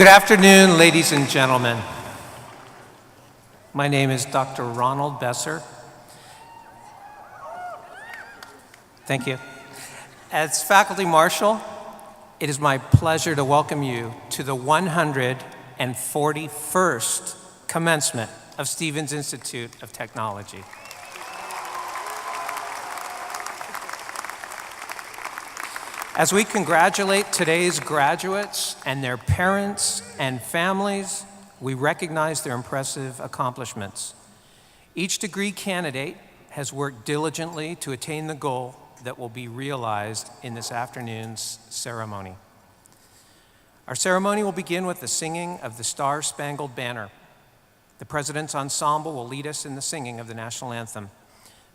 Good afternoon, ladies and gentlemen. My name is Dr. Ronald Besser. Thank you. As Faculty Marshal, it is my pleasure to welcome you to the 141st Commencement of Stevens Institute of Technology. As we congratulate today's graduates and their parents and families, we recognize their impressive accomplishments. Each degree candidate has worked diligently to attain the goal that will be realized in this afternoon's ceremony. Our ceremony will begin with the singing of the Star-Spangled Banner. The President's Ensemble will lead us in the singing of the national anthem.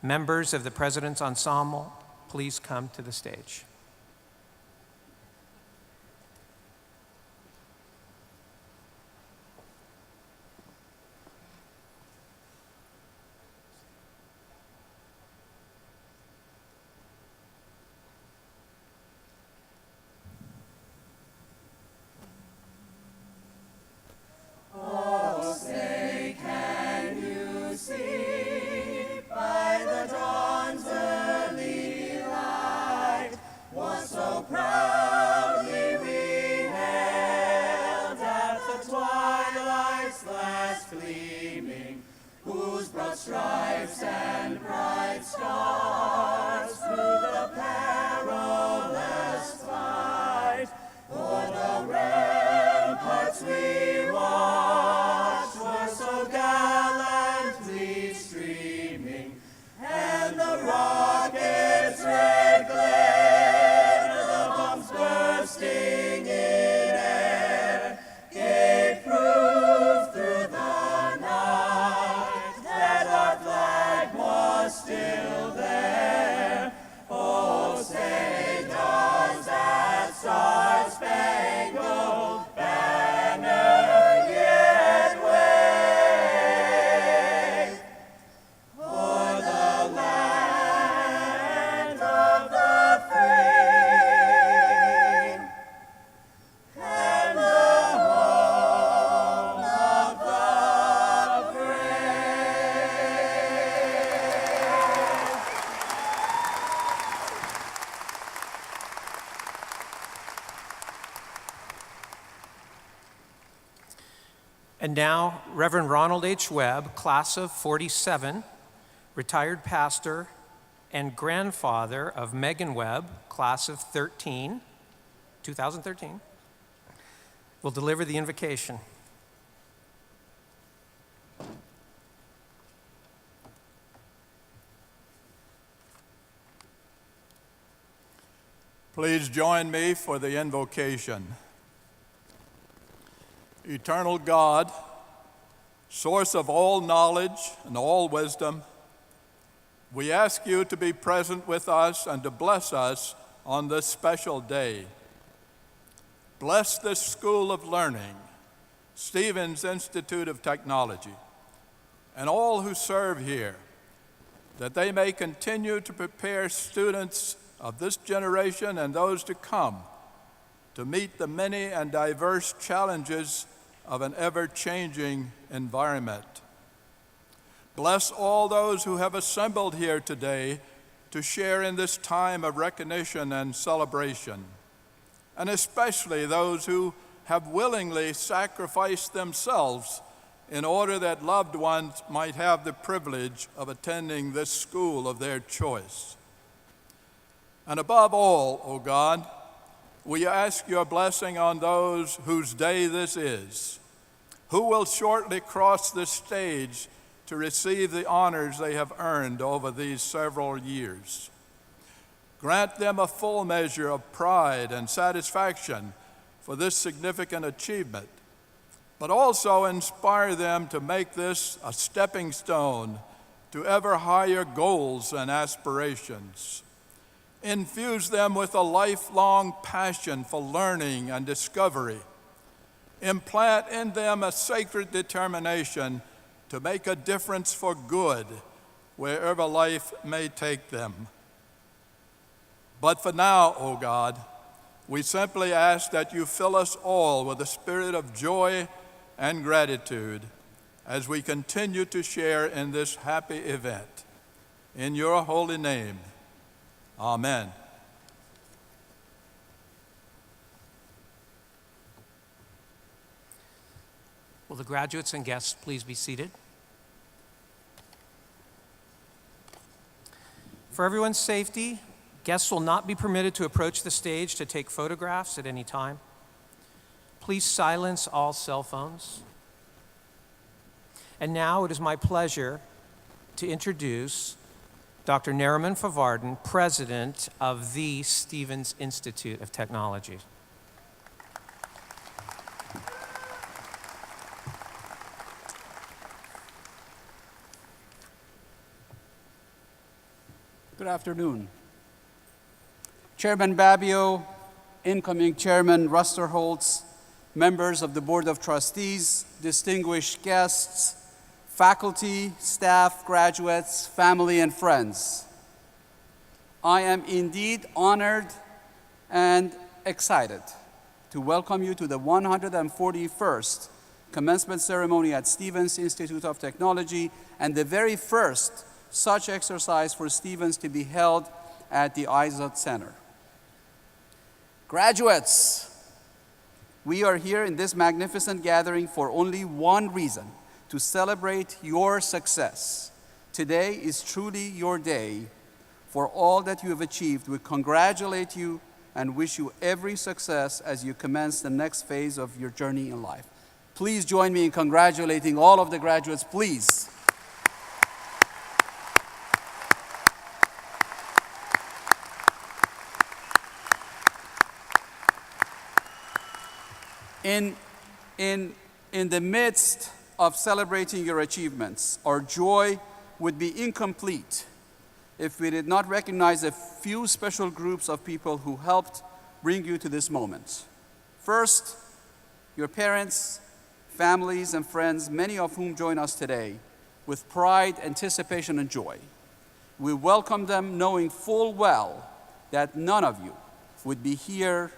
Members of the President's Ensemble, please come to the stage. And now, Reverend Ronald H. Webb, class of 47, retired pastor and grandfather of Megan Webb, class of 2013, will deliver the invocation. Please join me for the invocation. Eternal God, source of all knowledge and all wisdom, we ask you to be present with us and to bless us on this special day. Bless this school of learning, Stevens Institute of Technology, and all who serve here, that they may continue to prepare students of this generation and those to come to meet the many and diverse challenges of an ever-changing environment. Bless all those who have assembled here today to share in this time of recognition and celebration, and especially those who have willingly sacrificed themselves in order that loved ones might have the privilege of attending this school of their choice. And above all, O God, we ask your blessing on those whose day this is, who will shortly cross this stage to receive the honors they have earned over these several years. Grant them a full measure of pride and satisfaction for this significant achievement, but also inspire them to make this a stepping stone to ever higher goals and aspirations. Infuse them with a lifelong passion for learning and discovery. Implant in them a sacred determination to make a difference for good wherever life may take them. But for now, O God, we simply ask that you fill us all with a spirit of joy and gratitude as we continue to share in this happy event. In your holy name, amen. Will the graduates and guests please be seated? For everyone's safety, guests will not be permitted to approach the stage to take photographs at any time. Please silence all cell phones. And now it is my pleasure to introduce Dr. Nariman Favardan, president of the Stevens Institute of Technology. Good afternoon. Chairman Babbio, incoming Chairman Rusterholz, members of the Board of Trustees, distinguished guests, faculty, staff, graduates, family, and friends. I am indeed honored and excited to welcome you to the 141st commencement ceremony at Stevens Institute of Technology and the very first such exercise for Stevens to be held at the Izot Center. Graduates, we are here in this magnificent gathering for only one reason: to celebrate your success. Today is truly your day. For all that you have achieved, we congratulate you and wish you every success as you commence the next phase of your journey in life. Please join me in congratulating all of the graduates, please. In the midst of celebrating your achievements, our joy would be incomplete if we did not recognize a few special groups of people who helped bring you to this moment. First, your parents, families, and friends, many of whom join us today with pride, anticipation, and joy. We welcome them knowing full well that none of you would be here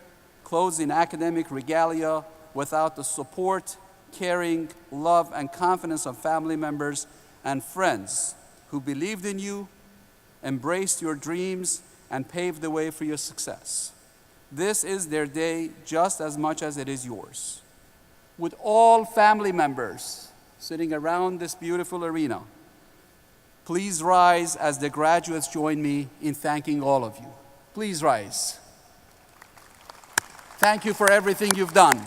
clothed in academic regalia without the support, caring, love, and confidence of family members and friends who believed in you, embraced your dreams, and paved the way for your success. This is their day just as much as it is yours. Would all family members sitting around this beautiful arena please rise as the graduates join me in thanking all of you. Please rise. Thank you for everything you've done.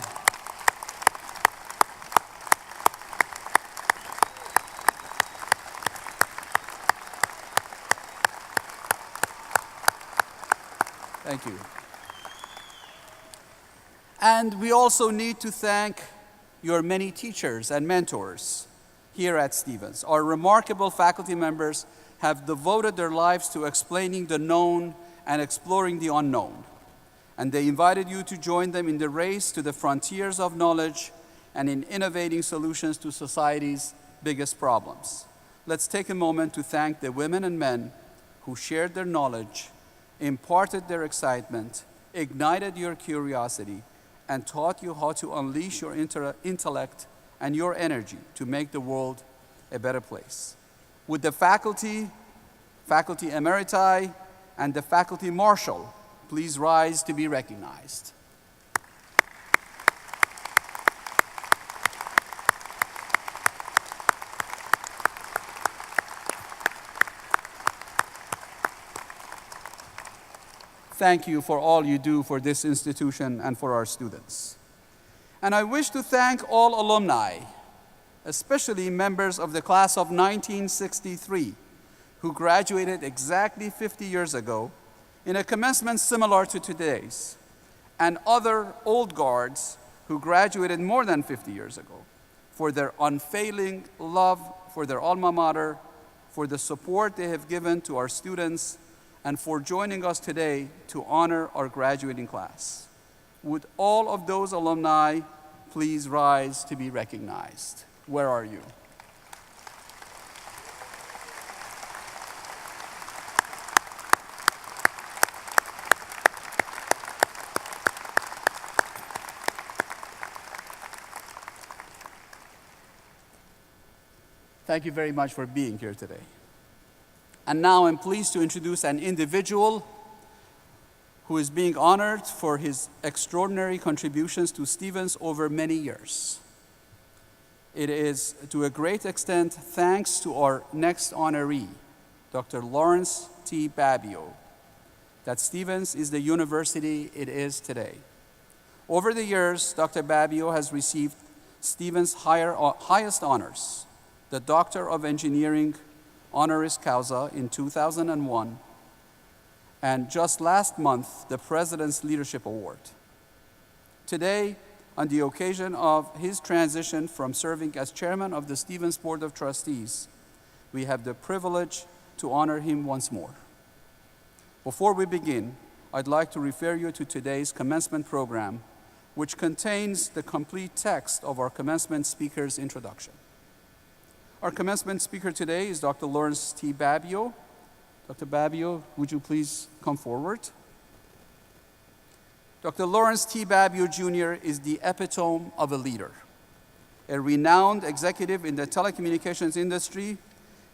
Thank you. And we also need to thank your many teachers and mentors here at Stevens. Our remarkable faculty members have devoted their lives to explaining the known and exploring the unknown. And they invited you to join them in the race to the frontiers of knowledge and in innovating solutions to society's biggest problems. Let's take a moment to thank the women and men who shared their knowledge, imparted their excitement, ignited your curiosity, and taught you how to unleash your intellect and your energy to make the world a better place. Would the faculty emeriti, and the faculty marshal please rise to be recognized. Thank you for all you do for this institution and for our students. And I wish to thank all alumni, especially members of the class of 1963, who graduated exactly 50 years ago in a commencement similar to today's, and other old guards who graduated more than 50 years ago, for their unfailing love for their alma mater, for the support they have given to our students, and for joining us today to honor our graduating class. Would all of those alumni please rise to be recognized? Where are you? Thank you very much for being here today. And now I'm pleased to introduce an individual who is being honored for his extraordinary contributions to Stevens over many years. It is, to a great extent, thanks to our next honoree, Dr. Lawrence T. Babbio, that Stevens is the university it is today. Over the years, Dr. Babbio has received Stevens' highest honors, the Doctor of Engineering honoris causa in 2001, and just last month, the President's Leadership Award. Today, on the occasion of his transition from serving as chairman of the Stevens Board of Trustees, we have the privilege to honor him once more. Before we begin, I'd like to refer you to today's commencement program, which contains the complete text of our commencement speaker's introduction. Our commencement speaker today is Dr. Lawrence T. Babbio. Dr. Babbio, would you please come forward? Dr. Lawrence T. Babbio, Jr. is the epitome of a leader, a renowned executive in the telecommunications industry,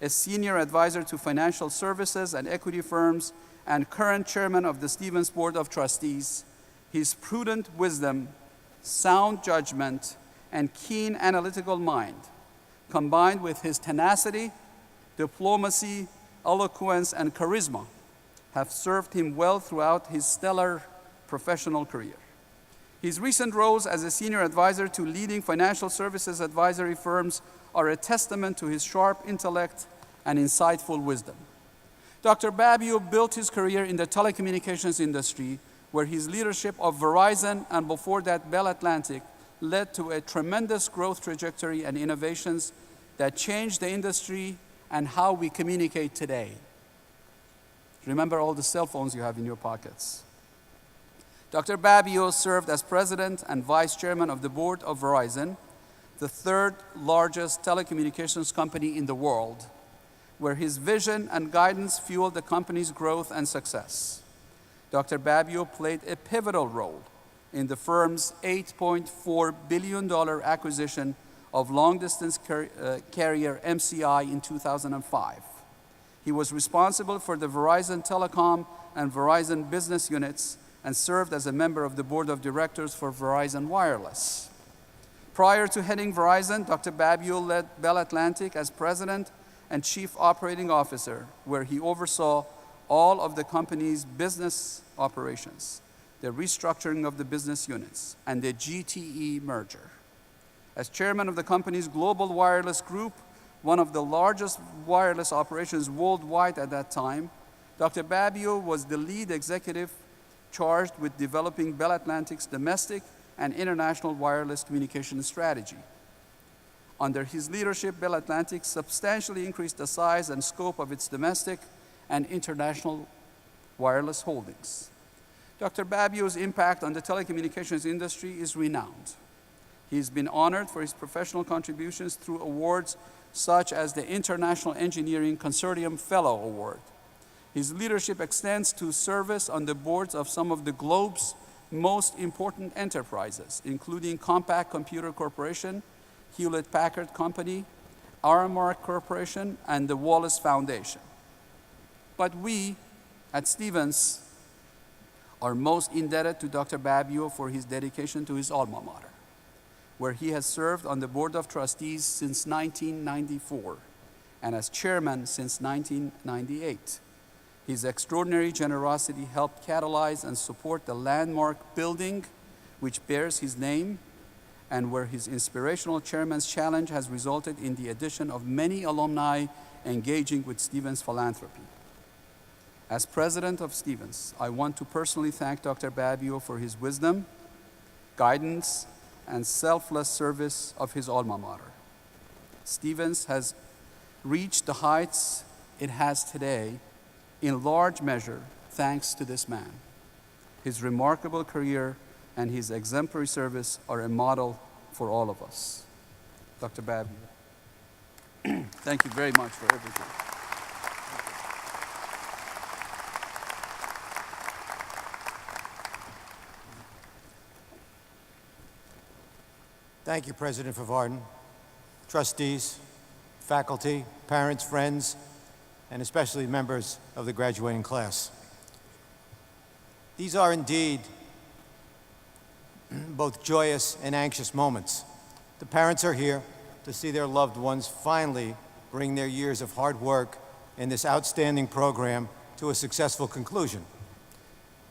a senior advisor to financial services and equity firms, and current chairman of the Stevens Board of Trustees. His prudent wisdom, sound judgment, and keen analytical mind, combined with his tenacity, diplomacy, eloquence, and charisma, have served him well throughout his stellar professional career. His recent roles as a senior advisor to leading financial services advisory firms are a testament to his sharp intellect and insightful wisdom. Dr. Babbio built his career in the telecommunications industry, where his leadership of Verizon and before that Bell Atlantic led to a tremendous growth trajectory and innovations that changed the industry and how we communicate today. Remember all the cell phones you have in your pockets. Dr. Babbio served as president and vice chairman of the board of Verizon, the third largest telecommunications company in the world, where his vision and guidance fueled the company's growth and success. Dr. Babbio played a pivotal role in the firm's $8.4 billion acquisition of long-distance carrier MCI in 2005. He was responsible for the Verizon Telecom and Verizon business units and served as a member of the board of directors for Verizon Wireless. Prior to heading Verizon, Dr. Babiou led Bell Atlantic as president and chief operating officer, where he oversaw all of the company's business operations, the restructuring of the business units, and the GTE merger. As chairman of the company's global wireless group, one of the largest wireless operations worldwide at that time, Dr. Babiou was the lead executive charged with developing Bell Atlantic's domestic and international wireless communication strategy. Under his leadership, Bell Atlantic substantially increased the size and scope of its domestic and international wireless holdings. Dr. Babiou's impact on the telecommunications industry is renowned. He's been honored for his professional contributions through awards such as the International Engineering Consortium Fellow Award. His leadership extends to service on the boards of some of the globe's most important enterprises, including Compaq Computer Corporation, Hewlett-Packard Company, Aramark Corporation, and the Wallace Foundation. But we at Stevens are most indebted to Dr. Babiou for his dedication to his alma mater, where he has served on the Board of Trustees since 1994 and as chairman since 1998. His extraordinary generosity helped catalyze and support the landmark building which bears his name, and where his inspirational chairman's challenge has resulted in the addition of many alumni engaging with Stevens philanthropy. As president of Stevens, I want to personally thank Dr. Babiou for his wisdom, guidance, and selfless service of his alma mater. Stevens has reached the heights it has today in large measure thanks to this man. His remarkable career and his exemplary service are a model for all of us. Dr. Babiou, thank you very much for everything. Thank you, President Favarden, trustees, faculty, parents, friends, and especially members of the graduating class. These are indeed both joyous and anxious moments. The parents are here to see their loved ones finally bring their years of hard work in this outstanding program to a successful conclusion.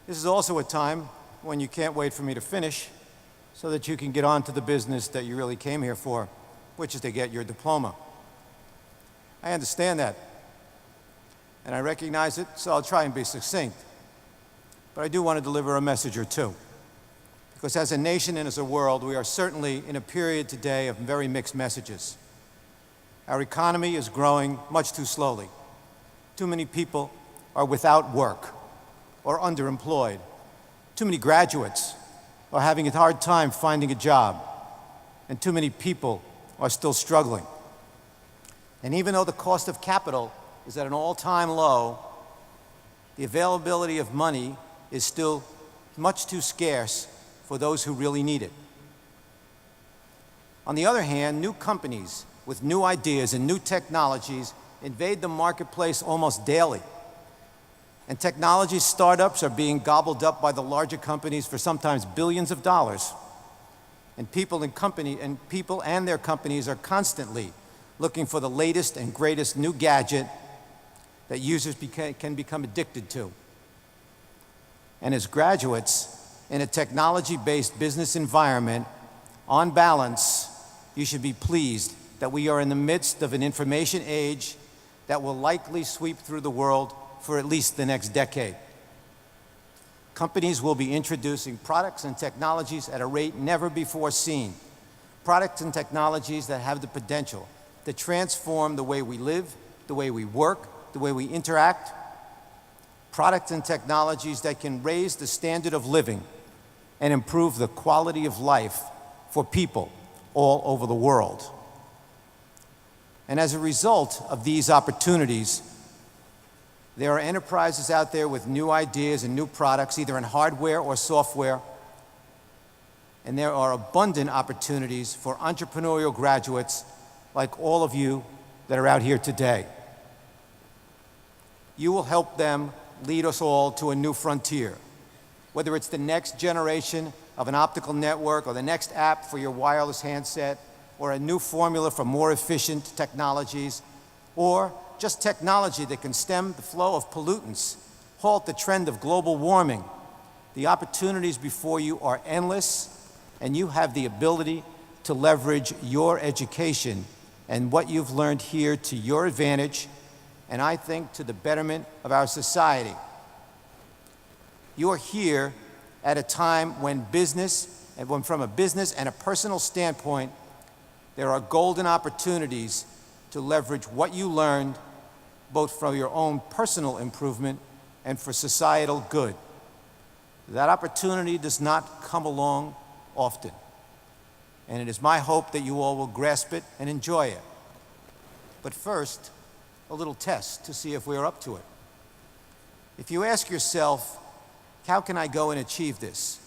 This is also a time when you can't wait for me to finish so that you can get on to the business that you really came here for, which is to get your diploma. I understand that, and I recognize it, so I'll try and be succinct. But I do want to deliver a message or two. Because as a nation and as a world, we are certainly in a period today of very mixed messages. Our economy is growing much too slowly. Too many people are without work or underemployed. Too many graduates are having a hard time finding a job. And too many people are still struggling. And even though the cost of capital is at an all-time low, the availability of money is still much too scarce for those who really need it. On the other hand, new companies with new ideas and new technologies invade the marketplace almost daily. And technology startups are being gobbled up by the larger companies for sometimes billions of dollars. And people and their companies are constantly looking for the latest and greatest new gadget that users can become addicted to. And as graduates in a technology-based business environment, on balance, you should be pleased that we are in the midst of an information age that will likely sweep through the world for at least the next decade. Companies will be introducing products and technologies at a rate never before seen. Products and technologies that have the potential to transform the way we live, the way we work, the way we interact. Products and technologies that can raise the standard of living and improve the quality of life for people all over the world. And as a result of these opportunities, there are enterprises out there with new ideas and new products, either in hardware or software, and there are abundant opportunities for entrepreneurial graduates like all of you that are out here today. You will help them lead us all to a new frontier, whether it's the next generation of an optical network or the next app for your wireless handset or a new formula for more efficient technologies or just technology that can stem the flow of pollutants, halt the trend of global warming. The opportunities before you are endless, and you have the ability to leverage your education and what you've learned here to your advantage, and I think to the betterment of our society. You are here at a time when from a business and a personal standpoint, there are golden opportunities to leverage what you learned, both for your own personal improvement and for societal good. That opportunity does not come along often, and it is my hope that you all will grasp it and enjoy it. But first, a little test to see if we are up to it. If you ask yourself, how can I go and achieve this?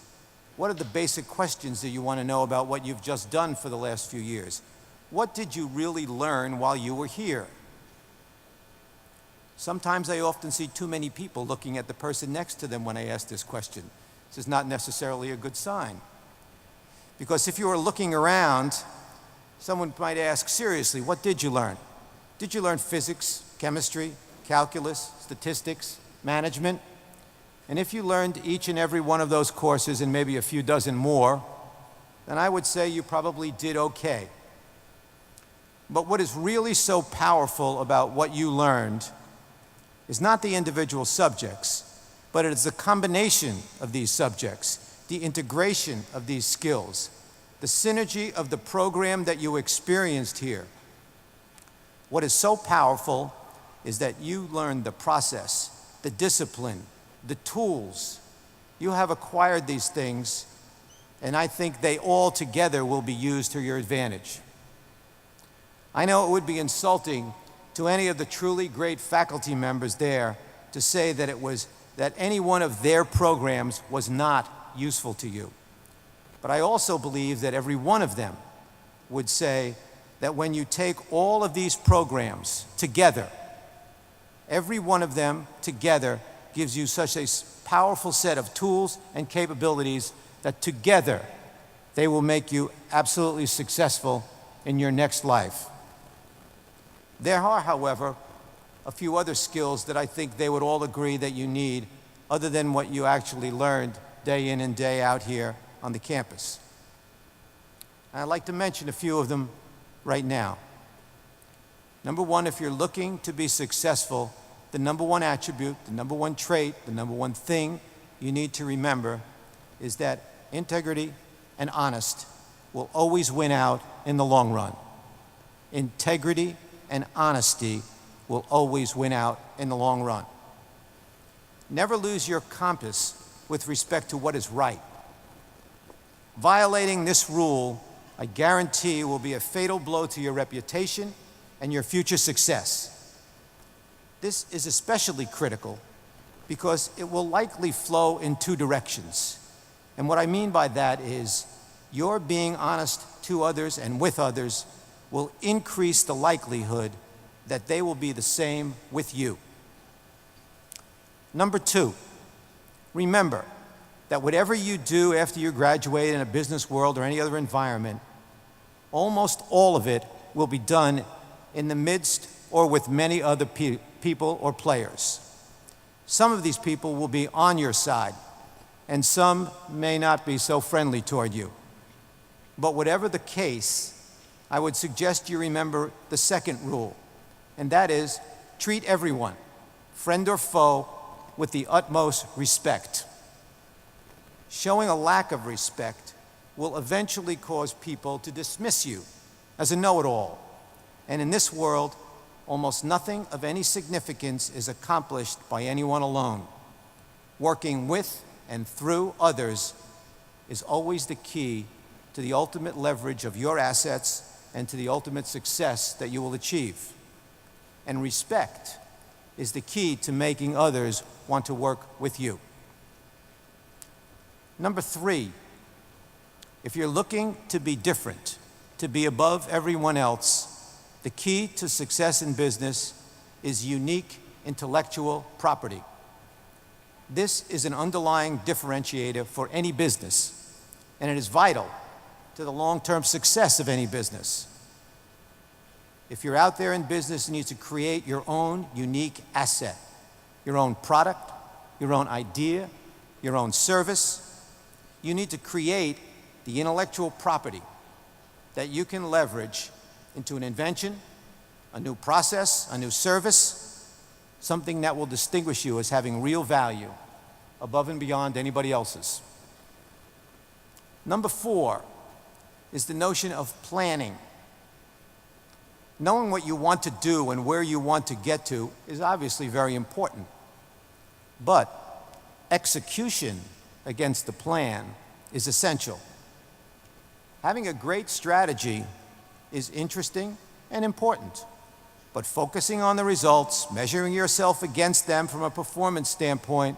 What are the basic questions that you want to know about what you've just done for the last few years? What did you really learn while you were here? Sometimes I often see too many people looking at the person next to them when I ask this question. This is not necessarily a good sign. Because if you are looking around, someone might ask, seriously, what did you learn? Did you learn physics, chemistry, calculus, statistics, management? And if you learned each and every one of those courses and maybe a few dozen more, then I would say you probably did okay. But what is really so powerful about what you learned is not the individual subjects, but it is the combination of these subjects, the integration of these skills, the synergy of the program that you experienced here. What is so powerful is that you learned the process, the discipline, the tools. You have acquired these things, and I think they all together will be used to your advantage. I know it would be insulting to any of the truly great faculty members there to say that any one of their programs was not useful to you. But I also believe that every one of them would say that when you take all of these programs together, every one of them together gives you such a powerful set of tools and capabilities that together they will make you absolutely successful in your next life. There are, however, a few other skills that I think they would all agree that you need other than what you actually learned day in and day out here on the campus. And I'd like to mention a few of them right now. Number one, if you're looking to be successful, the number one attribute, the number one trait, the number one thing you need to remember is that integrity and honesty will always win out in the long run. Integrity and honesty will always win out in the long run. Never lose your compass with respect to what is right. Violating this rule, I guarantee, will be a fatal blow to your reputation and your future success. This is especially critical because it will likely flow in two directions. And what I mean by that is your being honest to others and with others will increase the likelihood that they will be the same with you. Number two, remember that whatever you do after you graduate in a business world or any other environment, almost all of it will be done in the midst or with many other people or players. Some of these people will be on your side, and some may not be so friendly toward you. But whatever the case, I would suggest you remember the second rule, and that is treat everyone, friend or foe, with the utmost respect. Showing a lack of respect will eventually cause people to dismiss you as a know-it-all. And in this world, almost nothing of any significance is accomplished by anyone alone. Working with and through others is always the key to the ultimate leverage of your assets and to the ultimate success that you will achieve. And respect is the key to making others want to work with you. Number three, if you're looking to be different, to be above everyone else, the key to success in business is unique intellectual property. This is an underlying differentiator for any business. and it is vital to the long-term success of any business. If you're out there in business, you need to create your own unique asset, your own product, your own idea, your own service. You need to create the intellectual property that you can leverage into an invention, a new process, a new service, something that will distinguish you as having real value above and beyond anybody else's. Number 4 is the notion of planning. Knowing what you want to do and where you want to get to is obviously very important. But execution against the plan is essential. Having a great strategy is interesting and important, but focusing on the results, measuring yourself against them from a performance standpoint,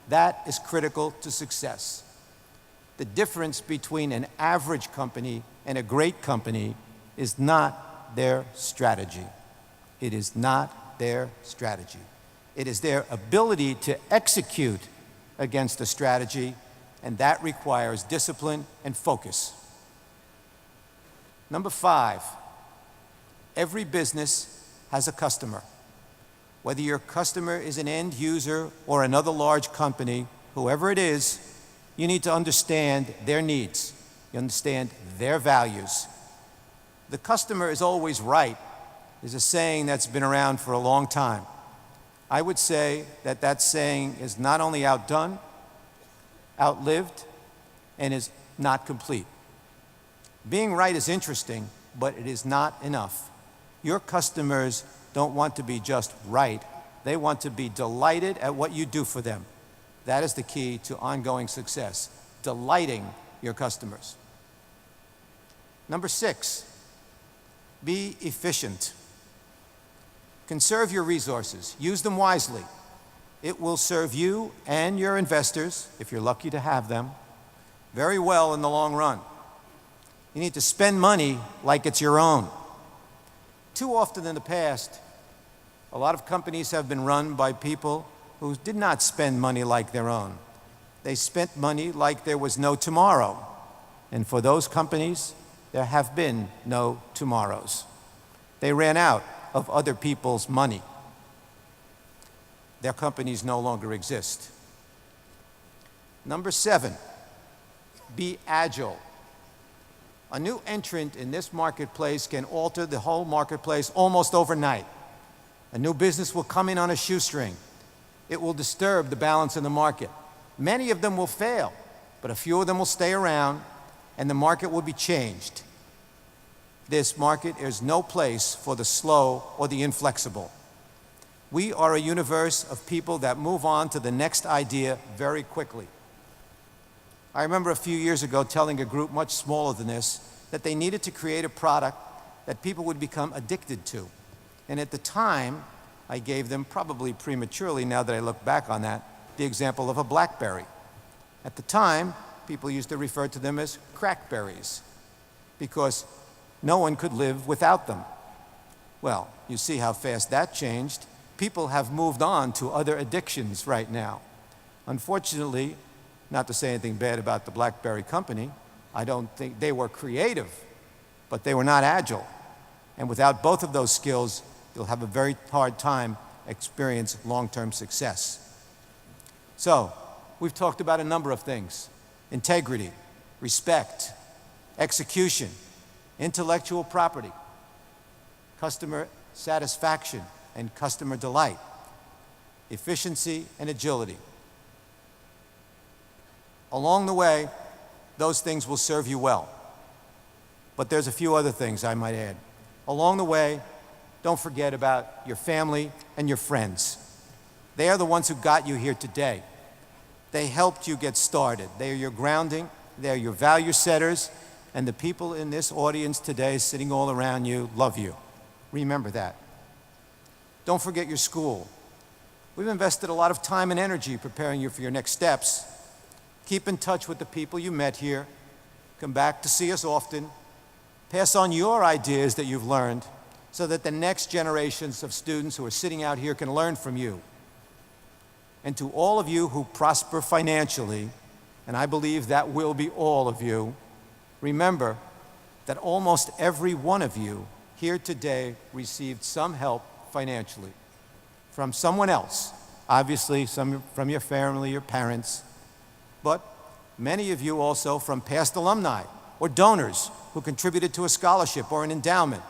that is critical to success. The difference between an average company and a great company is not their strategy. It is not their strategy. It is their ability to execute against a strategy, and that requires discipline and focus. Number 5, every business has a customer. Whether your customer is an end user or another large company, whoever it is, you need to understand their needs. You understand their values. The customer is always right is a saying that's been around for a long time. I would say that that saying is not only outdone, outlived, and is not complete. Being right is interesting, but it is not enough. Your customers don't want to be just right. They want to be delighted at what you do for them. That is the key to ongoing success, delighting your customers. Number 6, be efficient. Conserve your resources. Use them wisely. It will serve you and your investors, if you're lucky to have them, very well in the long run. You need to spend money like it's your own. Too often in the past, a lot of companies have been run by people who did not spend money like their own. They spent money like there was no tomorrow. And for those companies, there have been no tomorrows. They ran out of other people's money. Their companies no longer exist. Number 7, be agile. A new entrant in this marketplace can alter the whole marketplace almost overnight. A new business will come in on a shoestring. It will disturb the balance in the market. Many of them will fail, but a few of them will stay around, and the market will be changed. This market is no place for the slow or the inflexible. We are a universe of people that move on to the next idea very quickly. I remember a few years ago telling a group much smaller than this that they needed to create a product that people would become addicted to. And at the time, I gave them, probably prematurely now that I look back on that, the example of a BlackBerry. At the time, people used to refer to them as crackberries because no one could live without them. Well, you see how fast that changed. People have moved on to other addictions right now. Unfortunately, not to say anything bad about the BlackBerry company, I don't think they were creative, but they were not agile. And without both of those skills, you'll have a very hard time experience long-term success. So, we've talked about a number of things: integrity, respect, execution, intellectual property, customer satisfaction and customer delight, efficiency and agility. Along the way, those things will serve you well. But there's a few other things I might add. Along the way, don't forget about your family and your friends. They are the ones who got you here today. They helped you get started. They are your grounding, they are your value setters, and the people in this audience today sitting all around you love you. Remember that. Don't forget your school. We've invested a lot of time and energy preparing you for your next steps. Keep in touch with the people you met here. Come back to see us often. Pass on your ideas that you've learned so that the next generations of students who are sitting out here can learn from you. And to all of you who prosper financially, and I believe that will be all of you, remember that almost every one of you here today received some help financially from someone else, obviously some from your family, your parents, but many of you also from past alumni or donors who contributed to a scholarship or an endowment.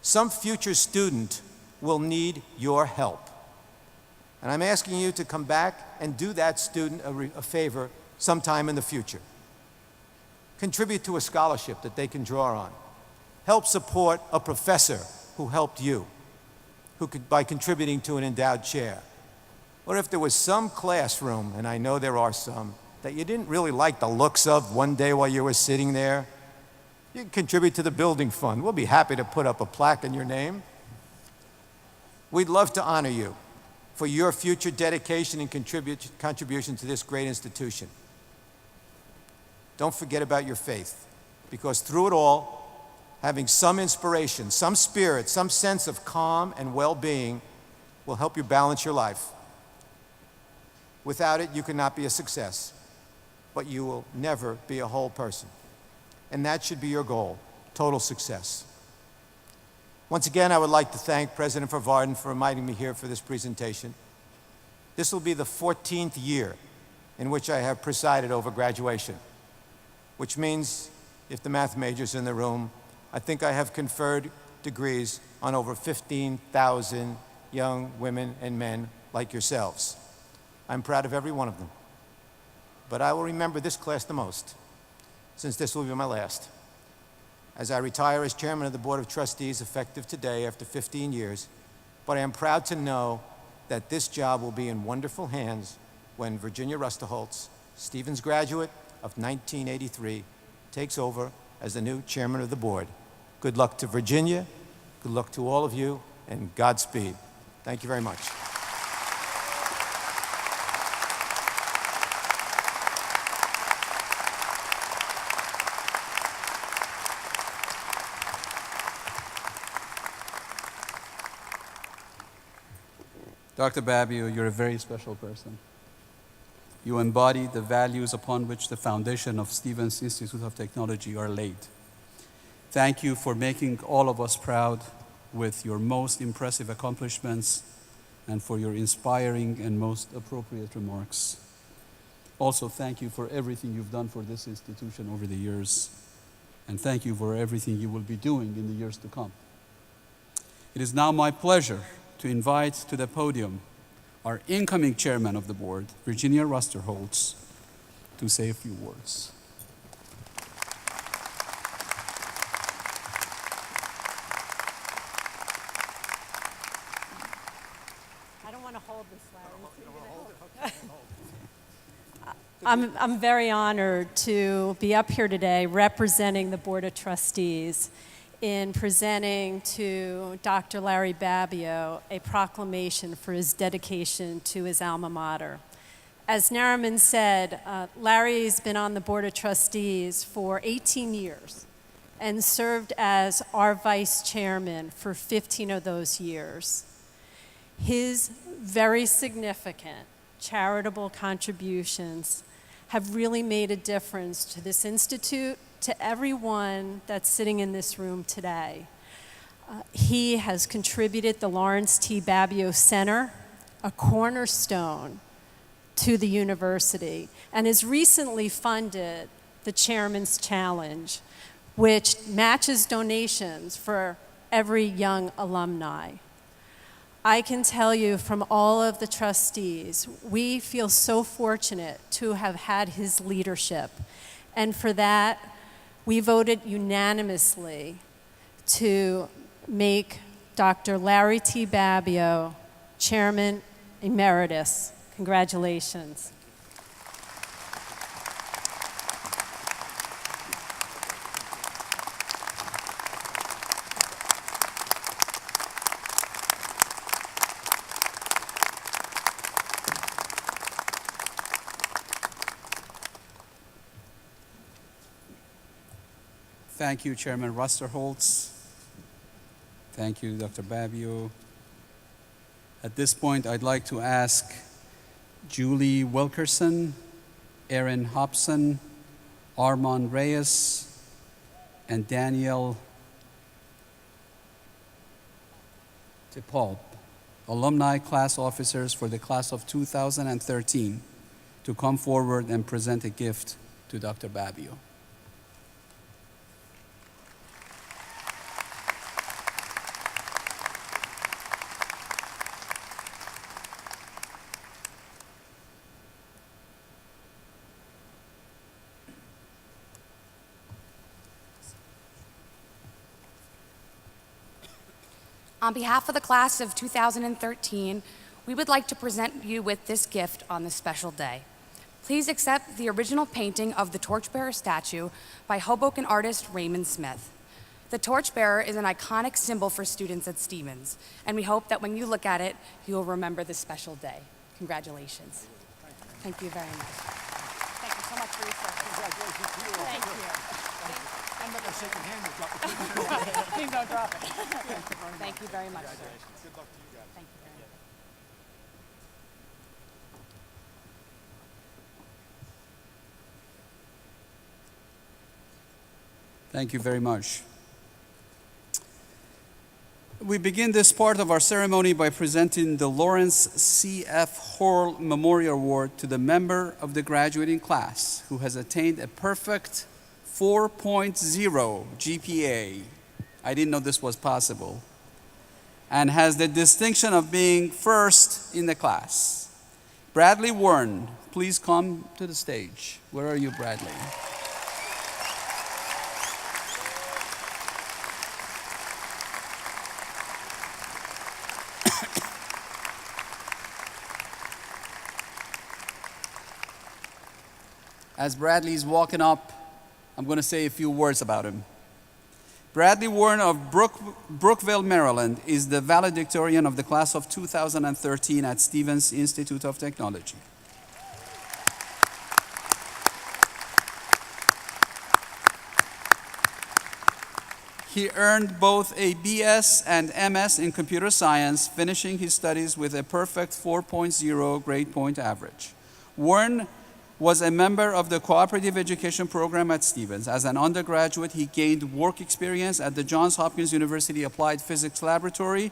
Some future student will need your help. And I'm asking you to come back and do that student a favor sometime in the future. Contribute to a scholarship that they can draw on. Help support a professor who helped you, by contributing to an endowed chair. Or if there was some classroom, and I know there are some, that you didn't really like the looks of one day while you were sitting there, you can contribute to the building fund. We'll be happy to put up a plaque in your name. We'd love to honor you for your future dedication and contribution to this great institution. Don't forget about your faith, because through it all, having some inspiration, some spirit, some sense of calm and well-being will help you balance your life. Without it, you cannot be a success, but you will never be a whole person. And that should be your goal, total success. Once again, I would like to thank President Vervarden for inviting me here for this presentation. This will be the 14th year in which I have presided over graduation, which means, if the math major's in the room, I think I have conferred degrees on over 15,000 young women and men like yourselves. I'm proud of every one of them. But I will remember this class the most, since this will be my last. As I retire as chairman of the Board of Trustees effective today after 15 years, but I am proud to know that this job will be in wonderful hands when Virginia Rusterholz, Stevens graduate of 1983, takes over as the new chairman of the board. Good luck to Virginia, good luck to all of you, and Godspeed. Thank you very much. Dr. Babbio, you're a very special person. You embody the values upon which the foundation of Stevens Institute of Technology are laid. Thank you for making all of us proud with your most impressive accomplishments and for your inspiring and most appropriate remarks. Also, thank you for everything you've done for this institution over the years, and thank you for everything you will be doing in the years to come. It is now my pleasure to invite to the podium our incoming chairman of the board, Virginia Rusterholz, to say a few words. I don't want to hold this, Larry. I'm very honored to be up here today representing the Board of Trustees in presenting to Dr. Larry Babbio a proclamation for his dedication to his alma mater. As Nariman said, Larry's been on the Board of Trustees for 18 years and served as our vice chairman for 15 of those years. His very significant charitable contributions have really made a difference to this institute, to everyone that's sitting in this room today. He has contributed the Lawrence T. Babbio Center, a cornerstone to the university, and has recently funded the Chairman's Challenge, which matches donations for every young alumni. I can tell you from all of the trustees, we feel so fortunate to have had his leadership. And for that, we voted unanimously to make Dr. Larry T. Babbio Chairman Emeritus. Congratulations. Thank you, Chairman Rusterholz. Thank you, Dr. Babbio. At this point, I'd like to ask Julie Wilkerson, Aaron Hobson, Armand Reyes, and Daniel DePaul, alumni class officers for the class of 2013, to come forward and present a gift to Dr. Babbio. On behalf of the class of 2013, we would like to present you with this gift on this special day. Please accept the original painting of the Torchbearer statue by Hoboken artist Raymond Smith. The Torchbearer is an iconic symbol for students at Stevens, and we hope that when you look at it, you will remember this special day. Congratulations. Thank you very much. Thank you so much for your service. Congratulations to you. Thank you. I'm not going to shake your hand. We'll drop the Please don't drop it. Thank you very much, sir. Good luck to you guys. Thank you very much. Thank you very much. We begin this part of our ceremony by presenting the Lawrence C.F. Horl Memorial Award to the member of the graduating class who has attained a perfect 4.0 GPA. I didn't know this was possible. And has the distinction of being first in the class. Bradley Warren, please come to the stage. Where are you, Bradley? As Bradley's walking up, I'm going to say a few words about him. Bradley Warren of Brookville, Maryland, is the valedictorian of the class of 2013 at Stevens Institute of Technology. He earned both a BS and MS in computer science, finishing his studies with a perfect 4.0 grade point average. Warren was a member of the cooperative education program at Stevens. As an undergraduate, he gained work experience at the Johns Hopkins University Applied Physics Laboratory,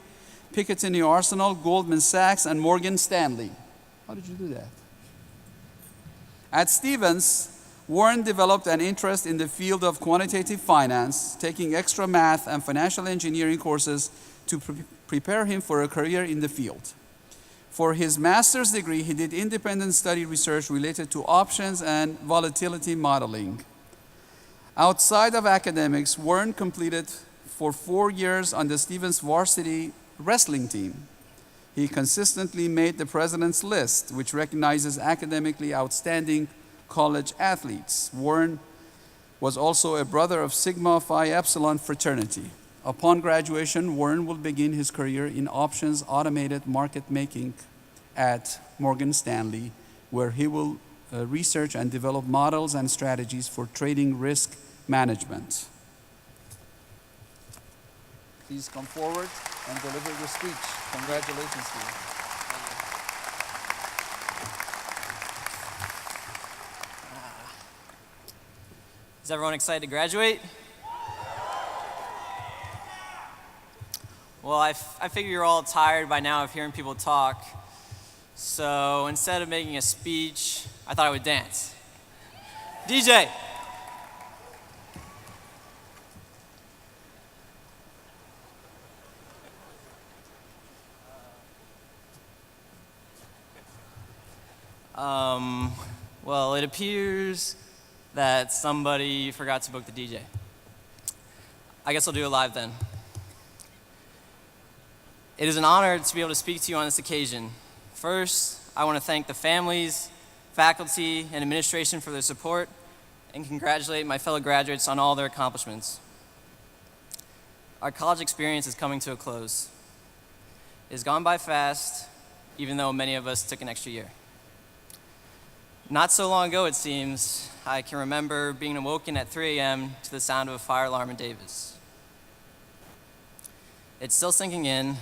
Picatinny Arsenal, Goldman Sachs, and Morgan Stanley. How did you do that? At Stevens, Warren developed an interest in the field of quantitative finance, taking extra math and financial engineering courses to prepare him for a career in the field. For his master's degree, he did independent study research related to options and volatility modeling. Outside of academics, Warren completed for 4 years on the Stevens varsity wrestling team. He consistently made the president's list, which recognizes academically outstanding college athletes. Warren was also a brother of Sigma Phi Epsilon fraternity. Upon graduation, Warren will begin his career in options automated market making at Morgan Stanley, where he will research and develop models and strategies for trading risk management. Please come forward and deliver your speech. Congratulations to you. Is everyone excited to graduate? Well, I figure you're all tired by now of hearing people talk. So instead of making a speech, I thought I would dance. DJ! Well, it appears that somebody forgot to book the DJ. I guess I'll do it live then. It is an honor to be able to speak to you on this occasion. First, I want to thank the families, faculty, and administration for their support, and congratulate my fellow graduates on all their accomplishments. Our college experience is coming to a close. It has gone by fast, even though many of us took an extra year. Not so long ago, it seems, I can remember being awoken at 3 a.m. to the sound of a fire alarm in Davis. It's still sinking in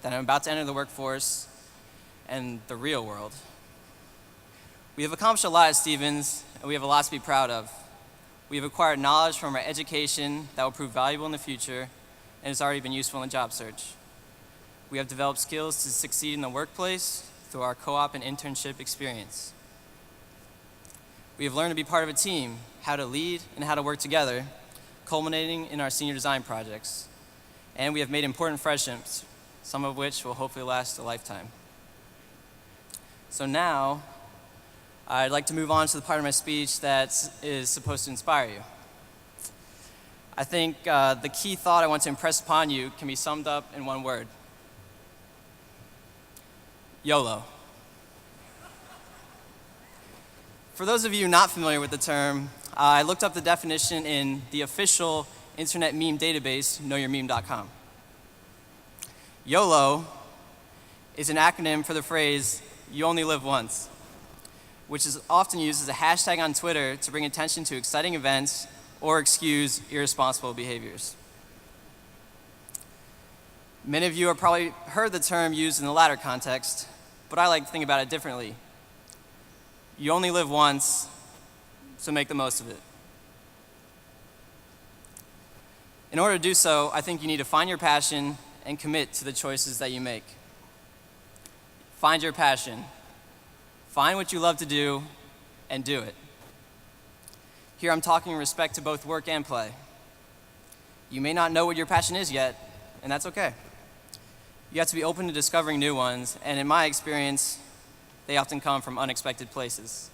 that I'm about to enter the workforce and the real world, We have accomplished a lot at Stevens, and we have a lot to be proud of. We have acquired knowledge from our education that will prove valuable in the future, and has already been useful in the job search. We have developed skills to succeed in the workplace through our co-op and internship experience. We have learned to be part of a team, how to lead, and how to work together, culminating in our senior design projects. And we have made important friendships, some of which will hopefully last a lifetime. So now, I'd like to move on to the part of my speech that is supposed to inspire you. I think the key thought I want to impress upon you can be summed up in one word: YOLO. For those of you not familiar with the term, I looked up the definition in the official internet meme database, knowyourmeme.com. YOLO is an acronym for the phrase, "You only live once," which is often used as a hashtag on Twitter to bring attention to exciting events or excuse irresponsible behaviors. Many of you have probably heard the term used in the latter context, but I like to think about it differently. You only live once, so make the most of it. In order to do so, I think you need to find your passion and commit to the choices that you make. Find your passion. Find what you love to do and do it. Here I'm talking in respect to both work and play. You may not know what your passion is yet, and that's okay. You have to be open to discovering new ones, and in my experience, they often come from unexpected places.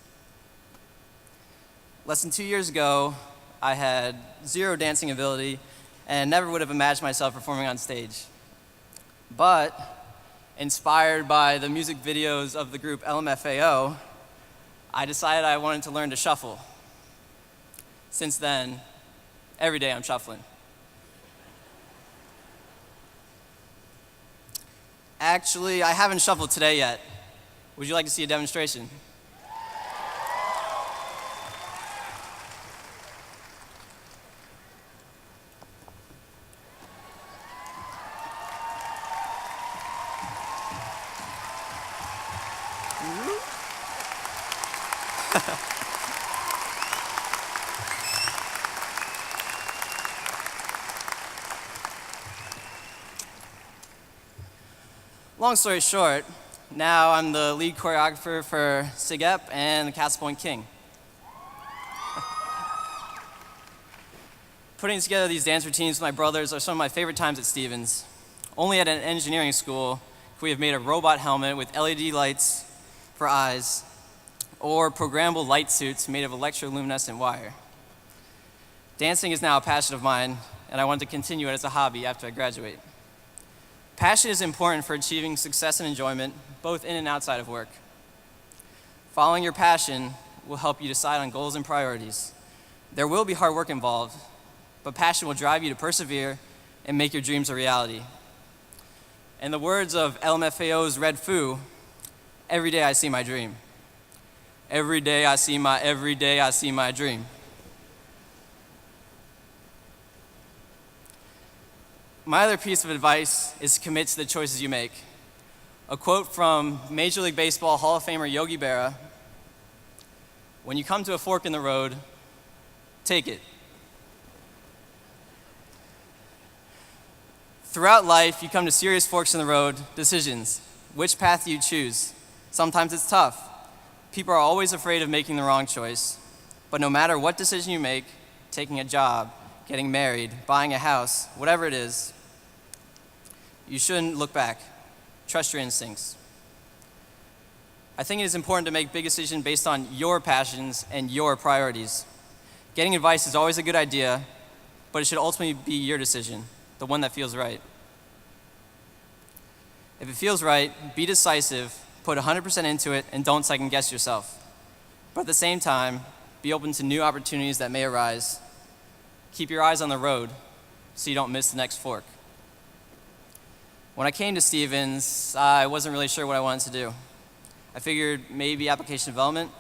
Less than 2 years ago, I had zero dancing ability and never would have imagined myself performing on stage. But, inspired by the music videos of the group LMFAO, I decided I wanted to learn to shuffle. Since then, every day I'm shuffling. Actually, I haven't shuffled today yet. Would you like to see a demonstration? Long story short, now I'm the lead choreographer for SIGEP and the Castle Point King. Putting together these dance routines with my brothers are some of my favorite times at Stevens. Only at an engineering school could we have made a robot helmet with LED lights for eyes or programmable light suits made of electroluminescent wire. Dancing is now a passion of mine, and I want to continue it as a hobby after I graduate. Passion is important for achieving success and enjoyment, both in and outside of work. Following your passion will help you decide on goals and priorities. There will be hard work involved, but passion will drive you to persevere and make your dreams a reality. In the words of LMFAO's Red Foo, every day I see my dream. Every day I see my dream. My other piece of advice is to commit to the choices you make. A quote from Major League Baseball Hall of Famer Yogi Berra: "When you come to a fork in the road, take it." Throughout life, you come to serious forks in the road, decisions. Which path do you choose? Sometimes it's tough. People are always afraid of making the wrong choice. But no matter what decision you make, taking a job, getting married, buying a house, whatever it is, you shouldn't look back. Trust your instincts. I think it is important to make big decisions based on your passions and your priorities. Getting advice is always a good idea, but it should ultimately be your decision, the one that feels right. If it feels right, be decisive, put 100% into it, and don't second guess yourself. But at the same time, be open to new opportunities that may arise. Keep your eyes on the road so you don't miss the next fork. When I came to Stevens, I wasn't really sure what I wanted to do. I figured maybe application development.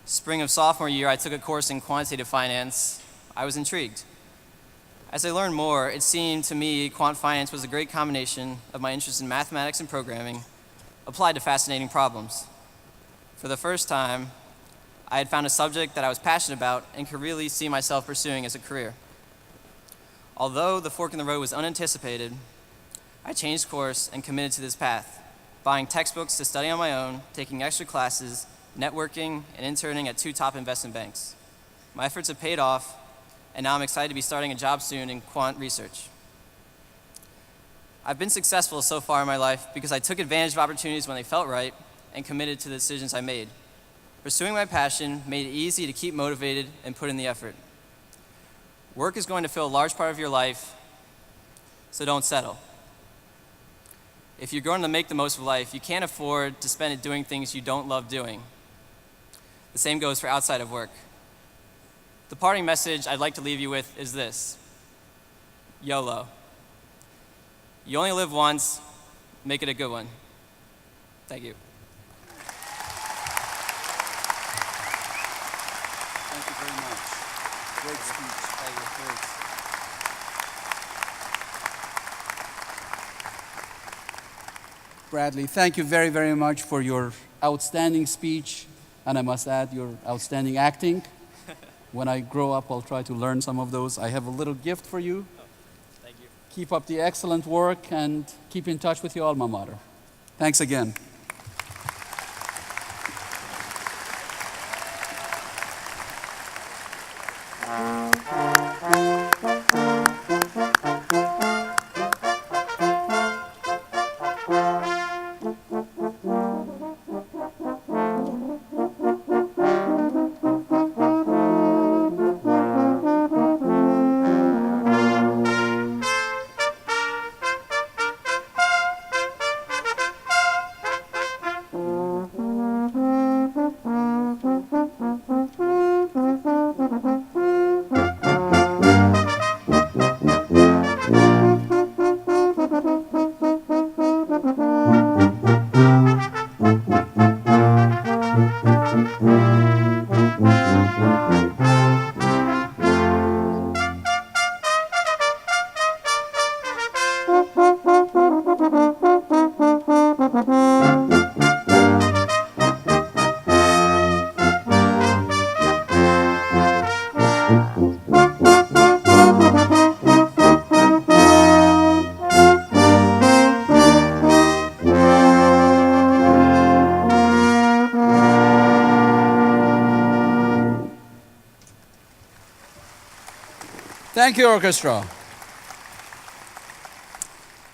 Spring of sophomore year, I took a course in quantitative finance. I was intrigued. As I learned more, it seemed to me quant finance was a great combination of my interest in mathematics and programming applied to fascinating problems. For the first time, I had found a subject that I was passionate about and could really see myself pursuing as a career. Although the fork in the road was unanticipated, I changed course and committed to this path, buying textbooks to study on my own, taking extra classes, networking, and interning at 2 top investment banks. My efforts have paid off, and now I'm excited to be starting a job soon in quant research. I've been successful so far in my life because I took advantage of opportunities when they felt right and committed to the decisions I made. Pursuing my passion made it easy to keep motivated and put in the effort. Work is going to fill a large part of your life, so don't settle. If you're going to make the most of life, you can't afford to spend it doing things you don't love doing. The same goes for outside of work. The parting message I'd like to leave you with is this: YOLO. You only live once, make it a good one. Thank you. Thank you very much. Great speech. Thank you. Great. Bradley, thank you very, very much for your outstanding speech, and I must add, your outstanding acting. When I grow up, I'll try to learn some of those. I have a little gift for you. Thank you. Keep up the excellent work and keep in touch with your alma mater. Thanks again. Thank you, orchestra.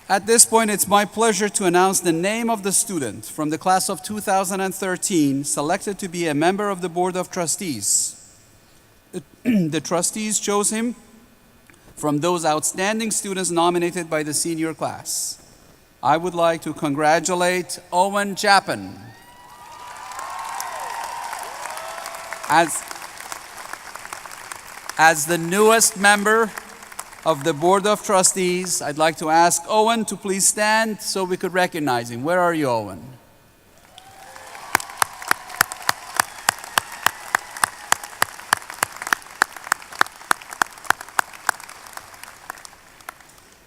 At this point, it's my pleasure to announce the name of the student from the class of 2013 selected to be a member of the Board of Trustees. The trustees chose him from those outstanding students nominated by the senior class. I would like to congratulate Owen Chapin. As the newest member of the Board of Trustees, I'd like to ask Owen to please stand so we could recognize him. Where are you, Owen?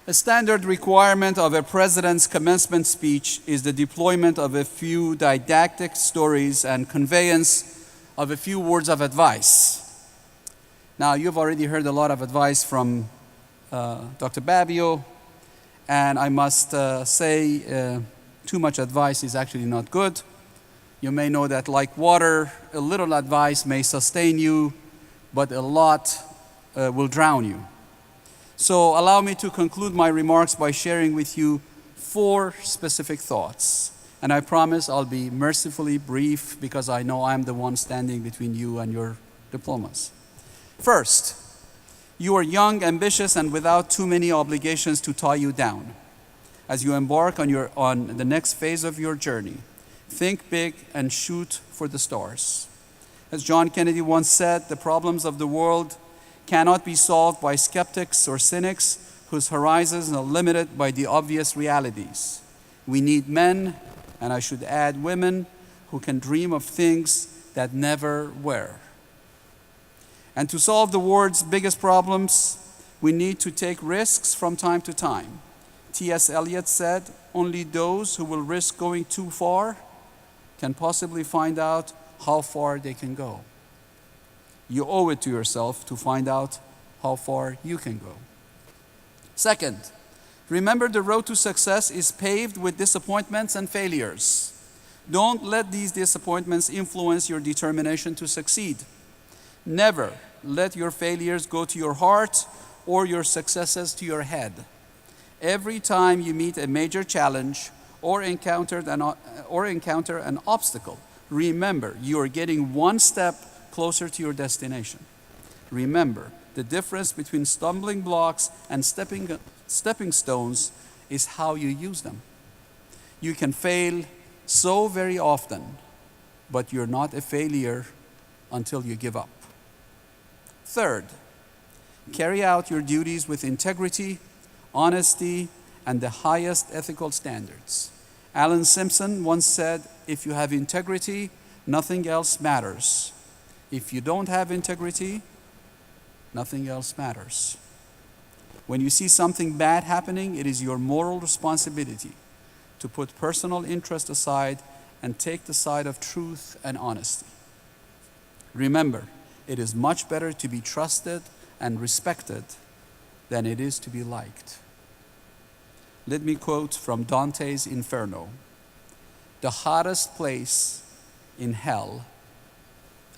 A standard requirement of a president's commencement speech is the deployment of a few didactic stories and conveyance of a few words of advice. Now, you've already heard a lot of advice from Dr. Babbio, and I must say too much advice is actually not good. You may know that like water, a little advice may sustain you, but a lot will drown you. So allow me to conclude my remarks by sharing with you 4 specific thoughts. And I promise I'll be mercifully brief because I know I'm the one standing between you and your diplomas. First, you are young, ambitious, and without too many obligations to tie you down. As you embark on the next phase of your journey, think big and shoot for the stars. As John Kennedy once said, the problems of the world cannot be solved by skeptics or cynics whose horizons are limited by the obvious realities. We need men, and I should add women, who can dream of things that never were. And to solve the world's biggest problems, we need to take risks from time to time. T.S. Eliot said, "Only those who will risk going too far can possibly find out how far they can go. You owe it to yourself to find out how far you can go. Second, remember the road to success is paved with disappointments and failures. Don't let these disappointments influence your determination to succeed. Never let your failures go to your heart or your successes to your head. Every time you meet a major challenge or encounter an obstacle, remember you are getting one step closer to your destination. Remember, the difference between stumbling blocks and stepping stones is how you use them. You can fail so very often, but you're not a failure until you give up. Third, carry out your duties with integrity, honesty, and the highest ethical standards. Alan Simpson once said, "If you have integrity, nothing else matters. If you don't have integrity, nothing else matters." When you see something bad happening, it is your moral responsibility to put personal interest aside and take the side of truth and honesty. Remember, it is much better to be trusted and respected than it is to be liked. Let me quote from Dante's Inferno. "The hottest place in hell,"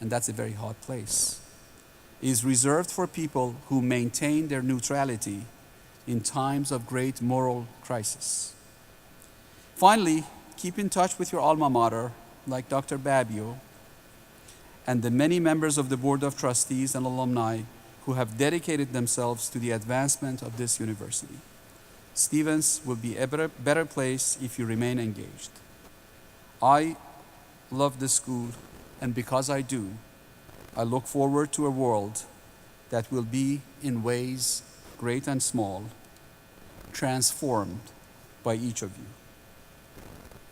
and that's a very hot place, "is reserved for people who maintain their neutrality in times of great moral crisis." Finally, keep in touch with your alma mater, like Dr. Babbio, and the many members of the Board of Trustees and alumni who have dedicated themselves to the advancement of this university. Stevens will be a better place if you remain engaged. I love this school, and because I do, I look forward to a world that will be, in ways great and small, transformed by each of you.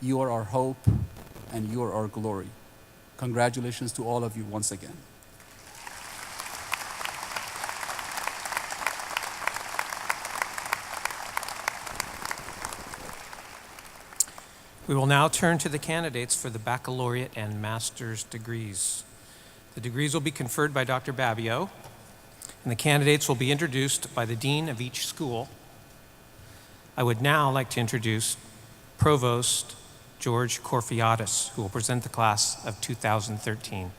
You are our hope, and you are our glory. Congratulations to all of you once again. We will now turn to the candidates for the baccalaureate and master's degrees. The degrees will be conferred by Dr. Babbio, and the candidates will be introduced by the dean of each school. I would now like to introduce Provost George Corfiatis, who will present the class of 2013.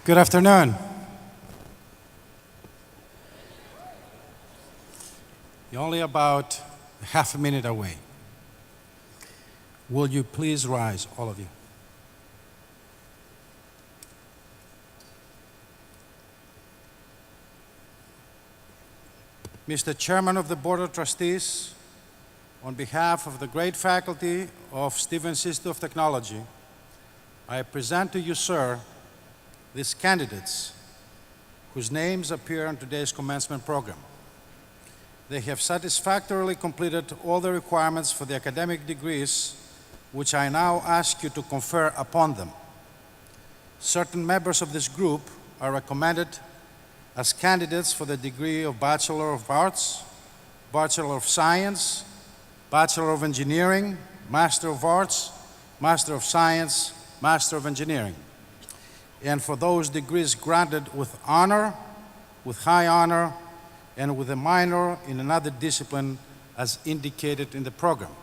Good afternoon. You're only about half a minute away. Will you please rise, all of you? Mr. Chairman of the Board of Trustees, on behalf of the great faculty of Stevens Institute of Technology, I present to you, sir, these candidates whose names appear on today's commencement program. They have satisfactorily completed all the requirements for the academic degrees, which I now ask you to confer upon them. Certain members of this group are recommended as candidates for the degree of Bachelor of Arts, Bachelor of Science, Bachelor of Engineering, Master of Arts, Master of Science, Master of Engineering. And for those degrees granted with honor, with high honor, and with a minor in another discipline as indicated in the program.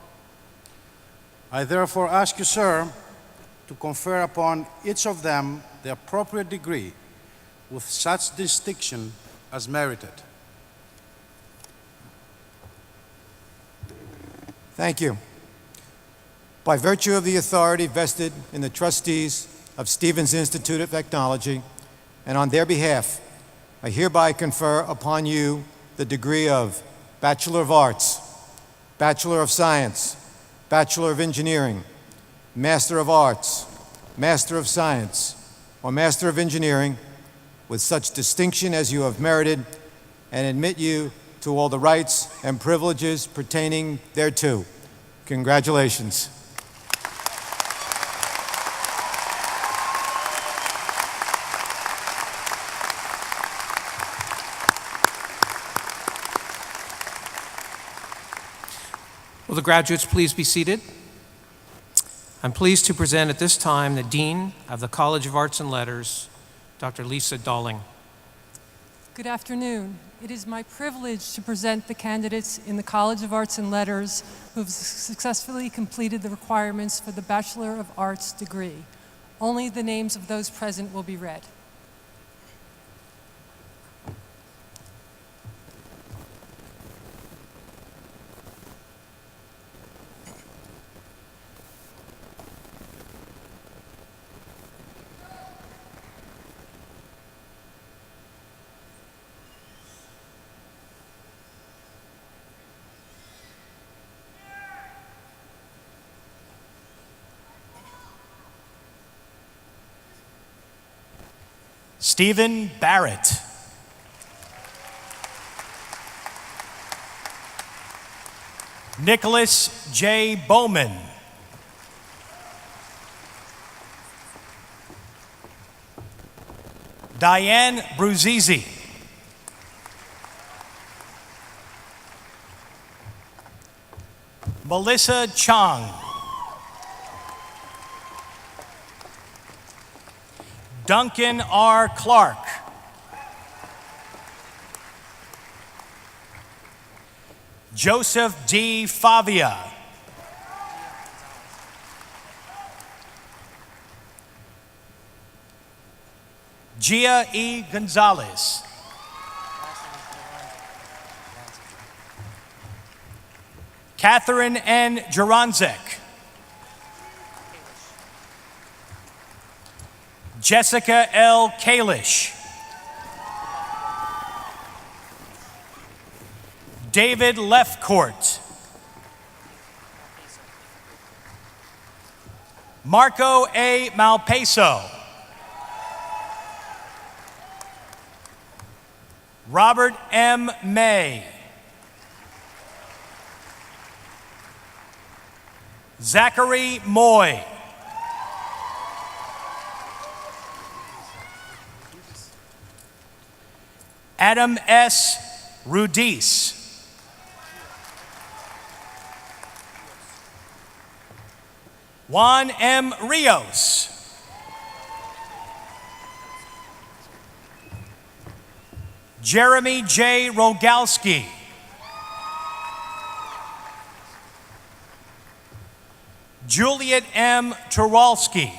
I therefore ask you, sir, to confer upon each of them the appropriate degree with such distinction as merited. Thank you. By virtue of the authority vested in the trustees of Stevens Institute of Technology, and on their behalf, I hereby confer upon you the degree of Bachelor of Arts, Bachelor of Science, Bachelor of Engineering, Master of Arts, Master of Science, or Master of Engineering, with such distinction as you have merited, and admit you to all the rights and privileges pertaining thereto. Congratulations. Will the graduates please be seated? I'm pleased to present at this time the Dean of the College of Arts and Letters, Dr. Lisa Dolling. Good afternoon. It is my privilege to present the candidates in the College of Arts and Letters who have successfully completed the requirements for the Bachelor of Arts degree. Only the names of those present will be read. Stephen Barrett. Nicholas J. Bowman. Diane Bruzizi. Melissa Chong. Duncan R. Clark. Joseph D. Favia. Gia E. Gonzalez. Catherine N. Juranczyk. Jessica L. Kalish. David Lefcourt. Marco A. Malpeso. Robert M. May. Zachary Moy. Adam S. Rudis. Juan M. Rios. Jeremy J. Rogalski. Juliet M. Turalski.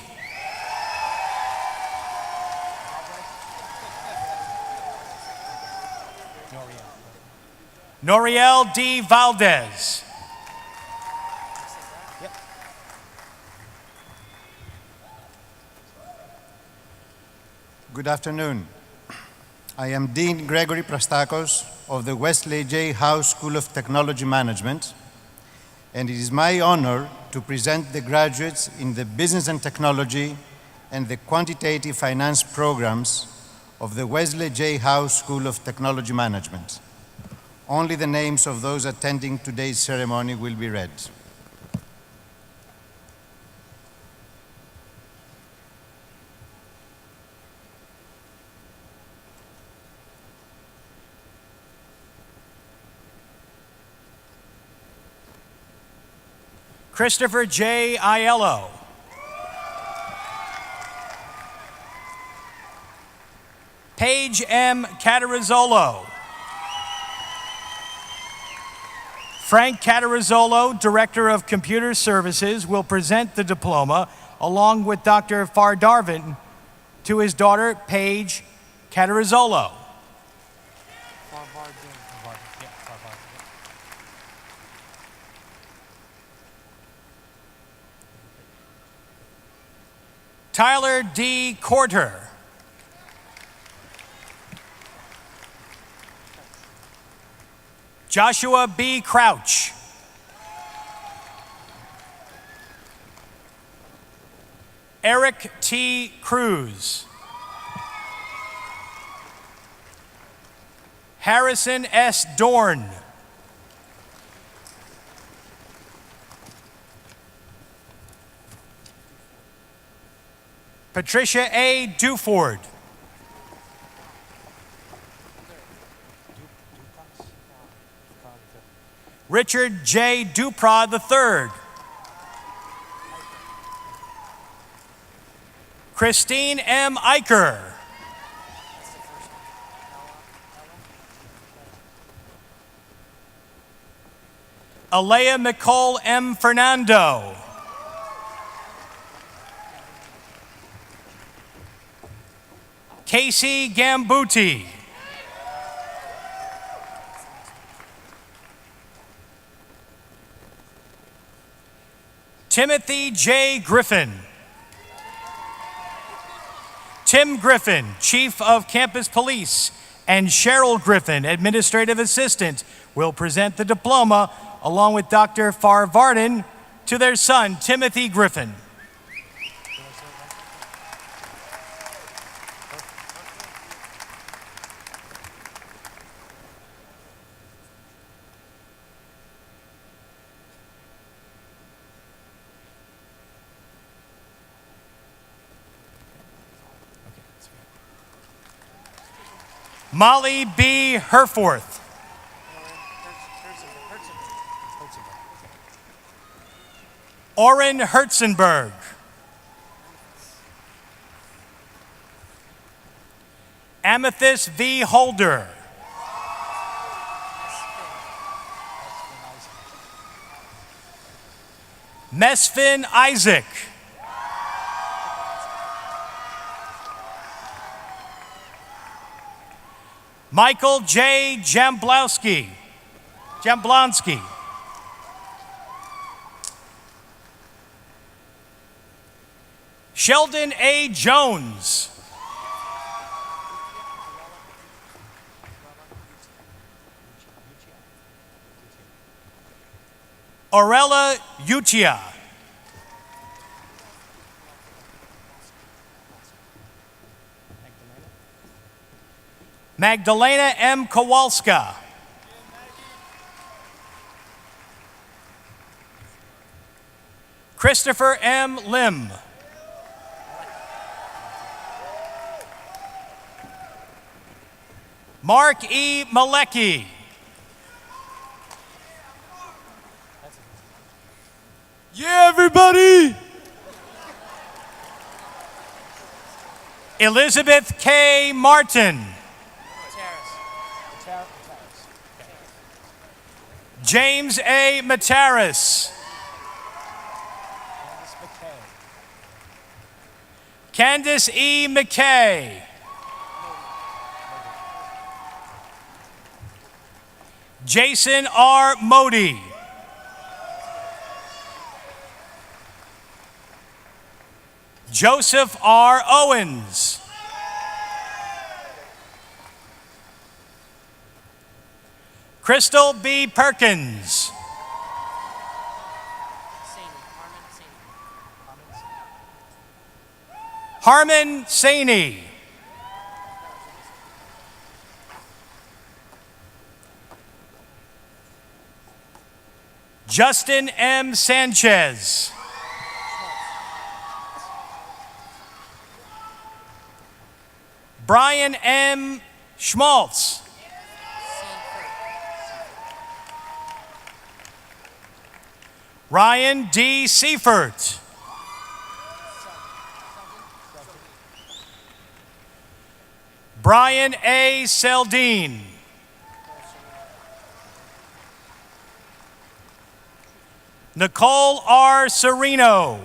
Noriel D. Valdez. Good afternoon. I am Dean Gregory Prastakos of the Wesley J. House School of Technology Management, and it is my honor to present the graduates in the Business and Technology and the Quantitative Finance programs of the Wesley J. House School of Technology Management. Only the names of those attending today's ceremony will be read. Christopher J. Aiello. Paige M. Catarizzolo. Frank Catarizzolo, Director of Computer Services, will present the diploma along with Dr. Fardarvin to his daughter, Paige Catarizzolo. Tyler D. Corter. Joshua B. Crouch. Eric T. Cruz. Harrison S. Dorn. Patricia A. Duford. Richard J. Duprat III. Christine M. Eicher. Alea Nicole M. Fernando. Casey Gambuti. Timothy J. Griffin. Tim Griffin, Chief of Campus Police, and Cheryl Griffin, Administrative Assistant, will present the diploma along with Dr. Farvarden to their son, Timothy Griffin. Molly B. Herforth. Oren Herzenberg. Amethyst V. Holder. Mesfin Isaac. Michael J. Jamblonsky. Sheldon A. Jones. Orella Uchia. Magdalena M. Kowalska. Christopher M. Lim. Mark E. Malecki. Yeah, everybody! Elizabeth K. Martin. James A. Mataris. Candace E. McKay. Jason R. Modi. Joseph R. Owens. Crystal B. Perkins. Harmon Saini. Justin M. Sanchez. Brian M. Schmaltz. Ryan D. Seifert. Brian A. Seldine. Nicole R. Serino.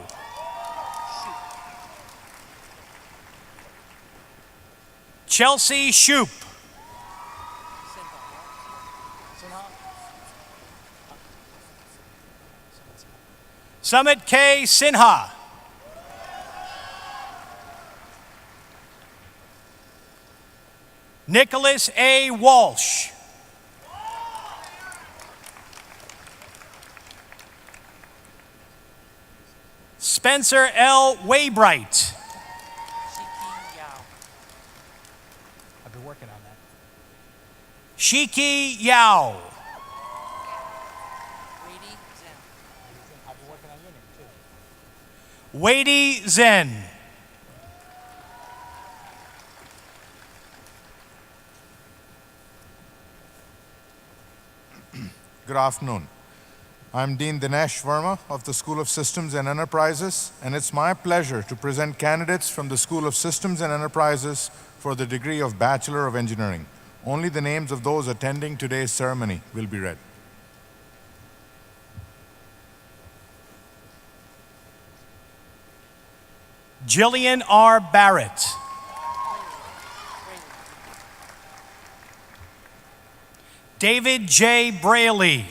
Chelsea Shoup. Summit K. Sinha. Nicholas A. Walsh. Spencer L. Waybright. I've been working on that. Shiki Yao. I've been working on your name too. Wadey Zen. Good afternoon. I'm Dean Dinesh Verma of the School of Systems and Enterprises, and it's my pleasure to present candidates from the School of Systems and Enterprises for the degree of Bachelor of Engineering. Only the names of those attending today's ceremony will be read. Jillian R. Barrett. David J. Braley.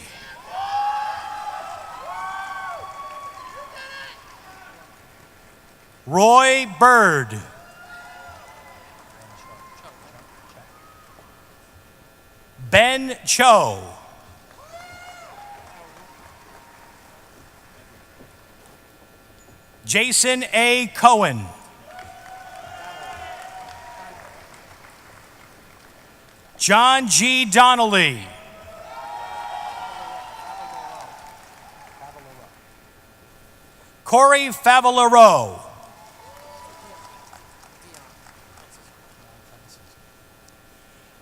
Roy Bird. Ben Cho. Jason A. Cohen. John G. Donnelly. Corey Favalero.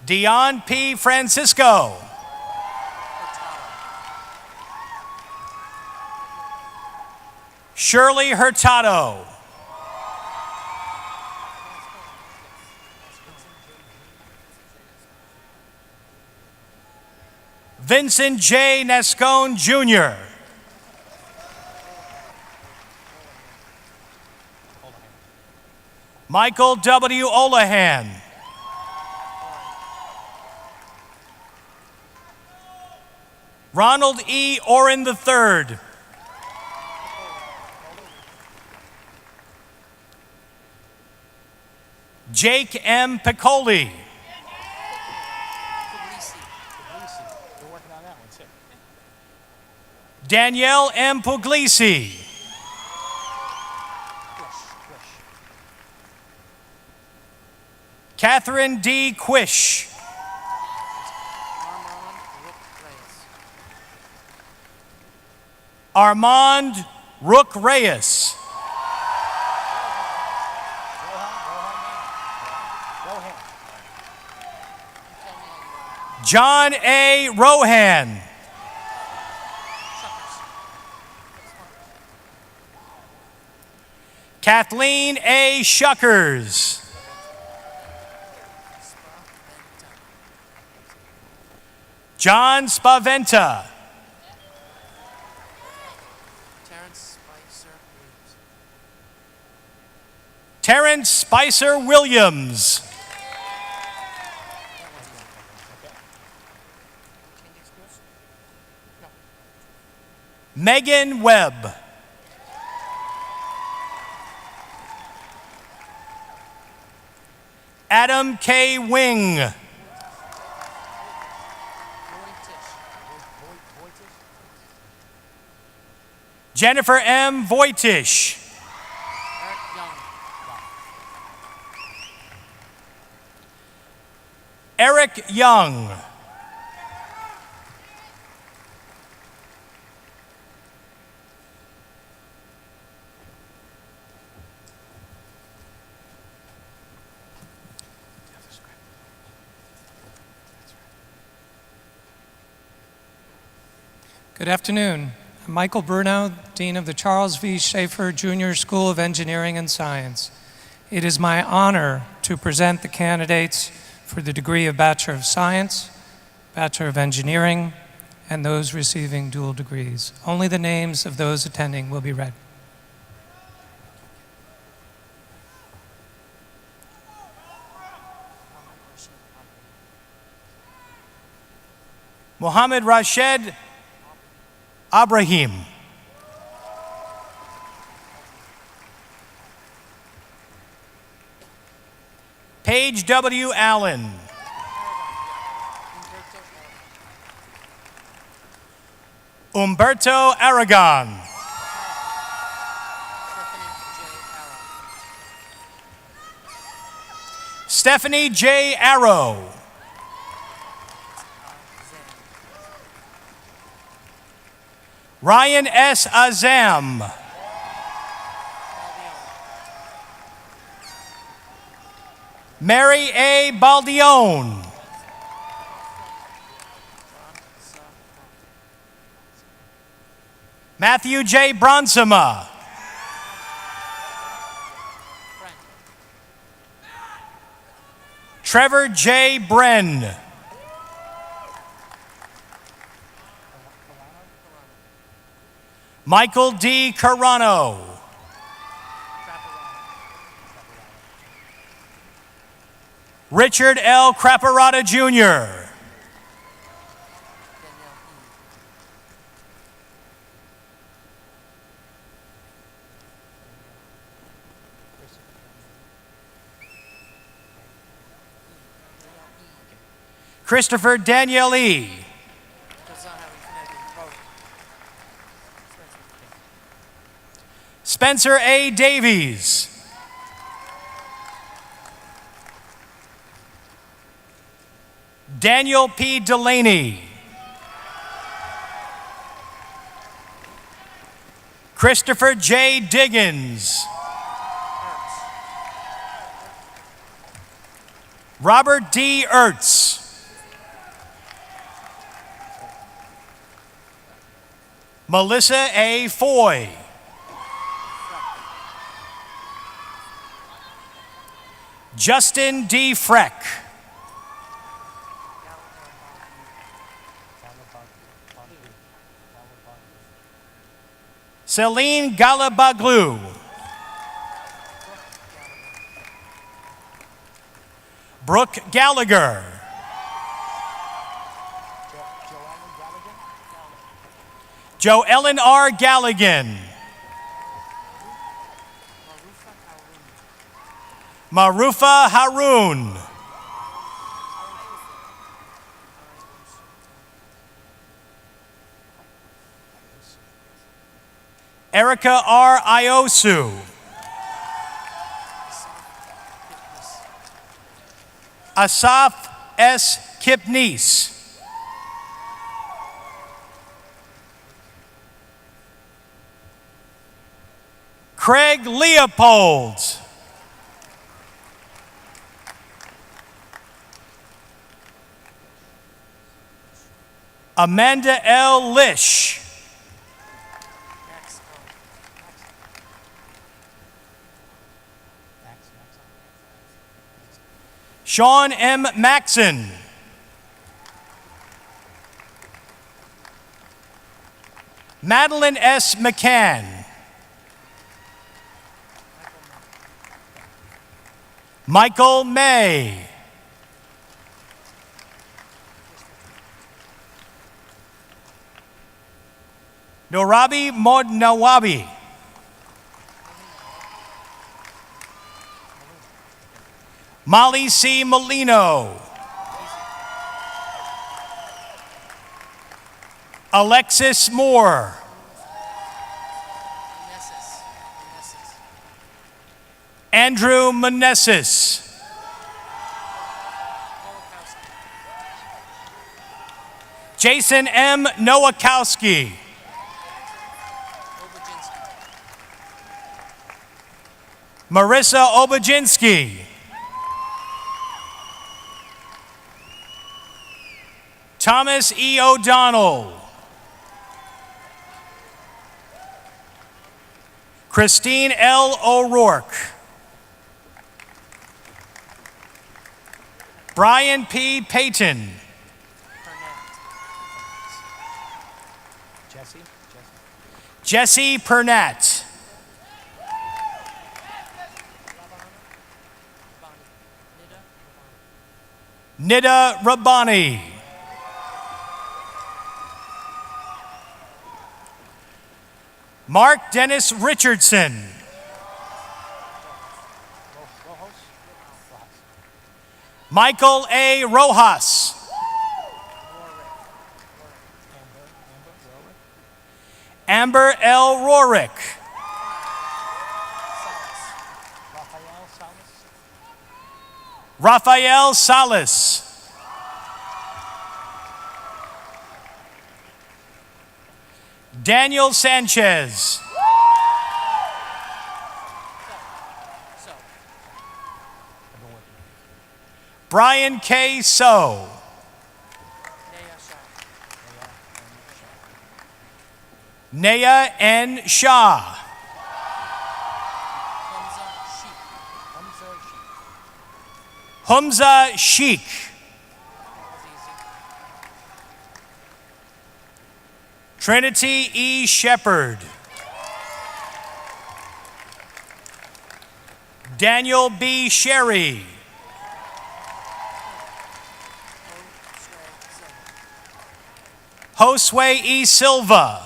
Dion P. Francisco. Shirley Hurtado. Vincent J. Nascone, Jr. Michael W. Olahan. Ronald E. Oren III. Jake M. Piccoli. Danielle M. Puglisi. Catherine D. Quish. Armand Rook Reyes. John A. Rohan. Kathleen A. Shuckers. John Spaventa. Terrence Spicer Williams. Megan Webb. Adam K. Wing. Jennifer M. Voitish. Eric Young. Good afternoon. I'm Michael Bruno, Dean of the Charles V. Schaefer Jr. School of Engineering and Science. It is my honor to present the candidates for the degree of Bachelor of Science, Bachelor of Engineering, and those receiving dual degrees. Only the names of those attending will be read. Mohammed Rashed Abrahim. Paige W. Allen. Umberto Aragon. Stephanie J. Arrow. Ryan S. Azam. Mary A. Baldione. Matthew J. Bronsema. Trevor J. Bren. Michael D. Carano. Richard L. Craparata Jr. Christopher Daniel E. Spencer A. Davies. Daniel P. Delaney. Christopher J. Diggins. Robert D. Ertz. Melissa A. Foy. Justin D. Freck. Celine Galabaglu. Brooke Gallagher. Joellen R. Galligan. Marufa Haroun. Erica R. Iosu. Asaf S. Kipnis. Craig Leopold. Amanda L. Lish. Sean M. Maxon. Madeline S. McCann. Michael May. Norabi Modnawabi. Molly C. Molino. Alexis Moore. Andrew Manessis. Jason M. Nowakowski. Marissa Obajinsky. Thomas E. O'Donnell. Christine L. O'Rourke. Brian P. Payton. Jesse Pernat. Nida Rabbani. Mark Dennis Richardson. Michael A. Rojas. Amber L. Rorick. Rafael Salas. Daniel Sanchez. Brian K. So. Naya N. Shah. Humza Sheikh. Trinity E. Shepard. Daniel B. Sherry. Josue E. Silva.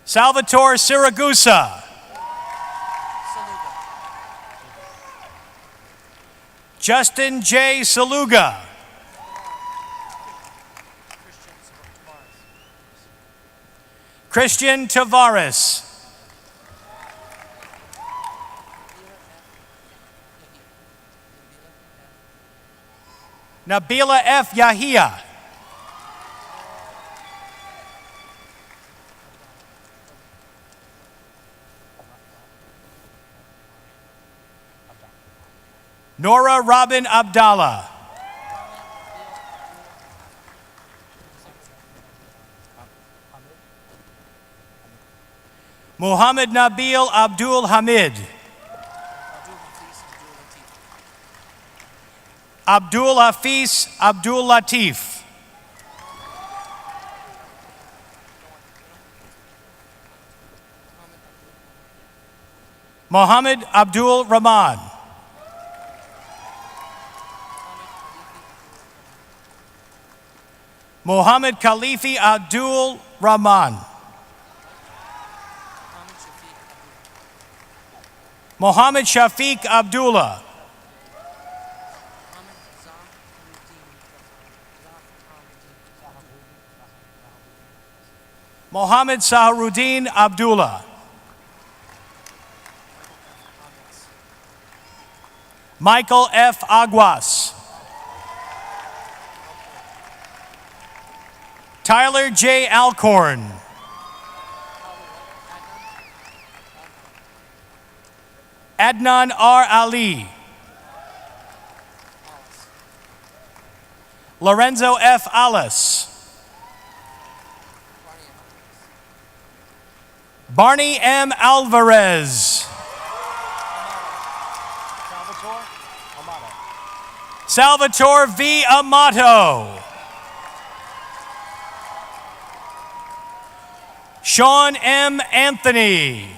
Salvatore Siragusa. Justin J. Saluga. Christian Tavares. Nabila F. Yahia. Nora Robin Abdallah. Muhammad Nabil Abdul Hamid. Abdul Hafiz Abdul Latif. Mohammed Abdul Rahman. Mohammed Khalifi Abdul Rahman. Mohammed Shafiq Abdullah. Mohammed Saharuddin Abdullah. Michael F. Aguas. Tyler J. Alcorn. Adnan R. Ali. Lorenzo F. Alice. Barney M. Alvarez. Salvatore V. Amato. Sean M. Anthony.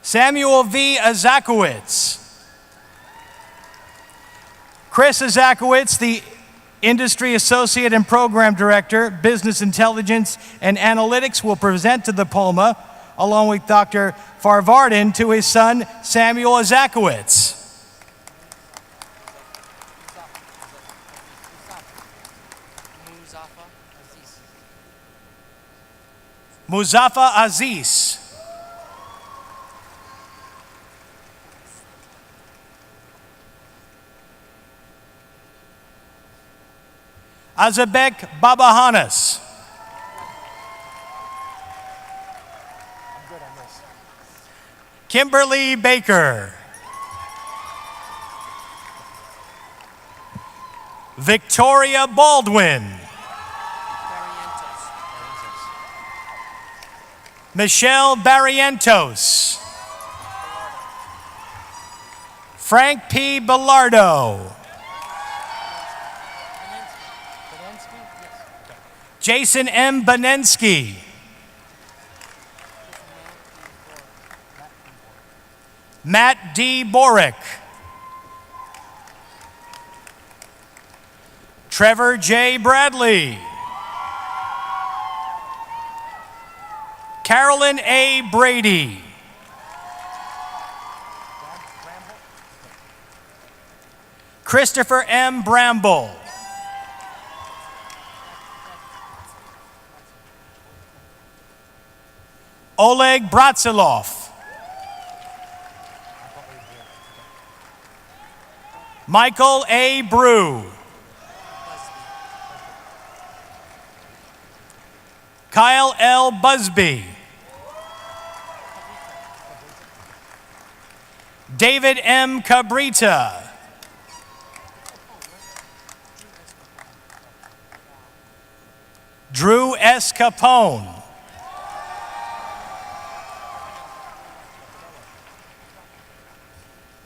Samuel V. Azakowitz. Chris Azakowitz, the Industry Associate and Program Director, Business Intelligence and Analytics, will present the diploma, along with Dr. Farvardin, to his son, Samuel Azakowitz. Muzafa Aziz. Azabek Babahanas. Kimberly Baker. Victoria Baldwin. Michelle Barrientos. Frank P. Bellardo. Jason M. Benensky. Matt D. Borick. Trevor J. Bradley. Carolyn A. Brady. Christopher M. Bramble. Oleg Bratsilov. Michael A. Brew. Kyle L. Busby. David M. Cabrita. Drew S. Capone.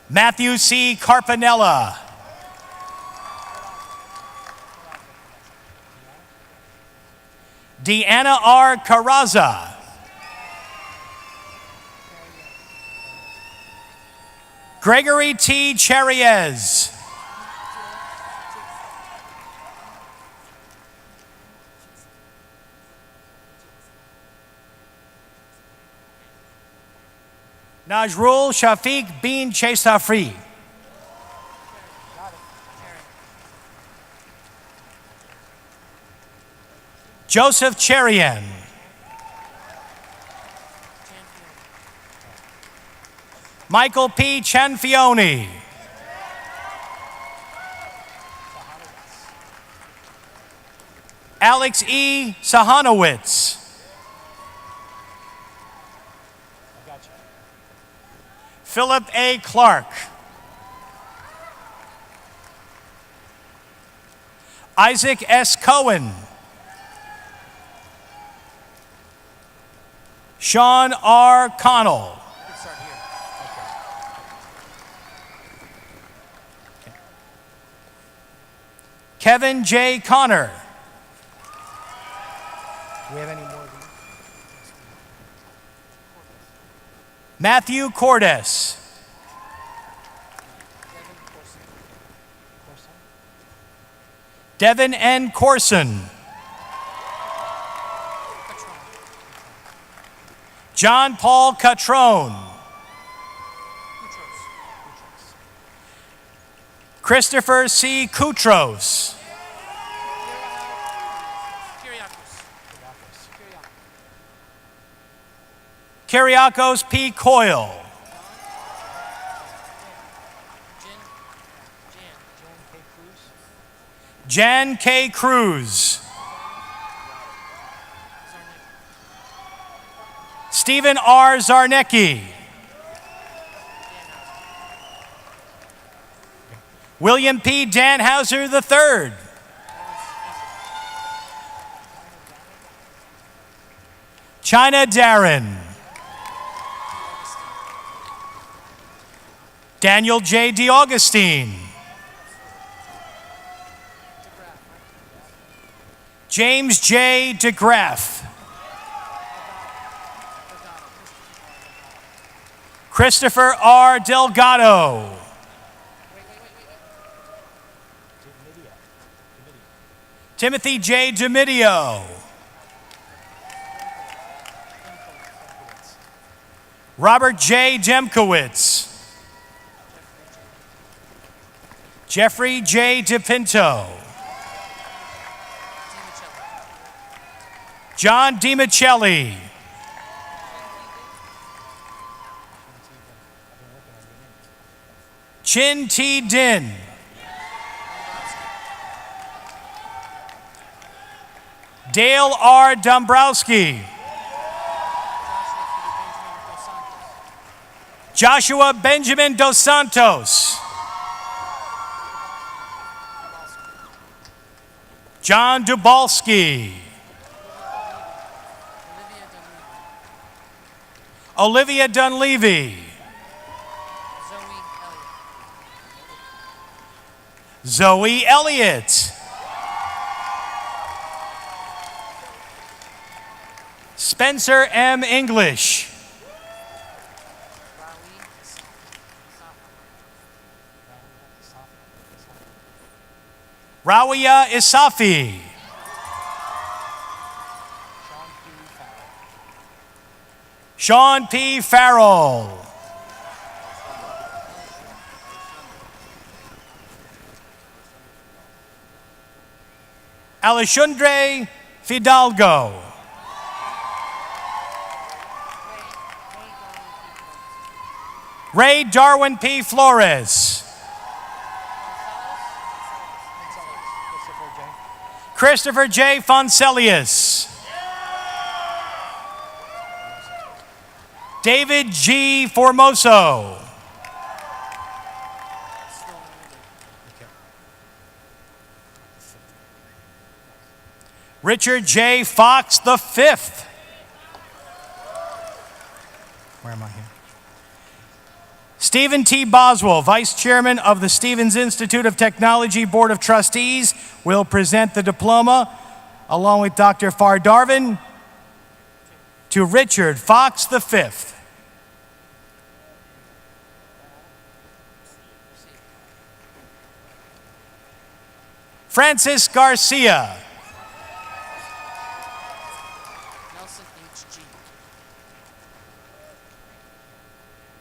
Matthew C. Carpanella. Deanna R. Carraza. Gregory T. Cherriez. Najrul Shafiq bin Chesafri. Joseph Cherian. Michael P. Chanfioni. Alex E. Sahanowitz. Philip A. Clark. Isaac S. Cohen. Sean R. Connell. Kevin J. Connor. Do we have any more of these? Matthew Cordes. Devin N. Corson. John Paul Catrone. Christopher C. Koutros. Kyriakos P. Coyle. Jan K. Cruz. Stephen R. Zarnecki. William P. Danhauser III. China Darren. Daniel J. DeAugustine. James J. DeGraff. Christopher R. Delgado. Timothy J. Domidio. Robert J. Demkowitz. Jeffrey J. DePinto. John DiMichelli. Chin T. Din. Dale R. Dombrowski. Joshua Benjamin Dos Santos. John Dubalski. Olivia Dunleavy. Zoe Elliott. Spencer M. English. Rawia Isafi. Sean P. Farrell. Alexandre Fidalgo. Ray Darwin P. Flores. Christopher J. Fonselius. David G. Formoso. Richard J. Fox V. Where am I here? Stephen T. Boswell, Vice Chairman of the Stevens Institute of Technology Board of Trustees, will present the diploma, along with Dr. Fardarvan, to Richard Fox V. Francis Garcia.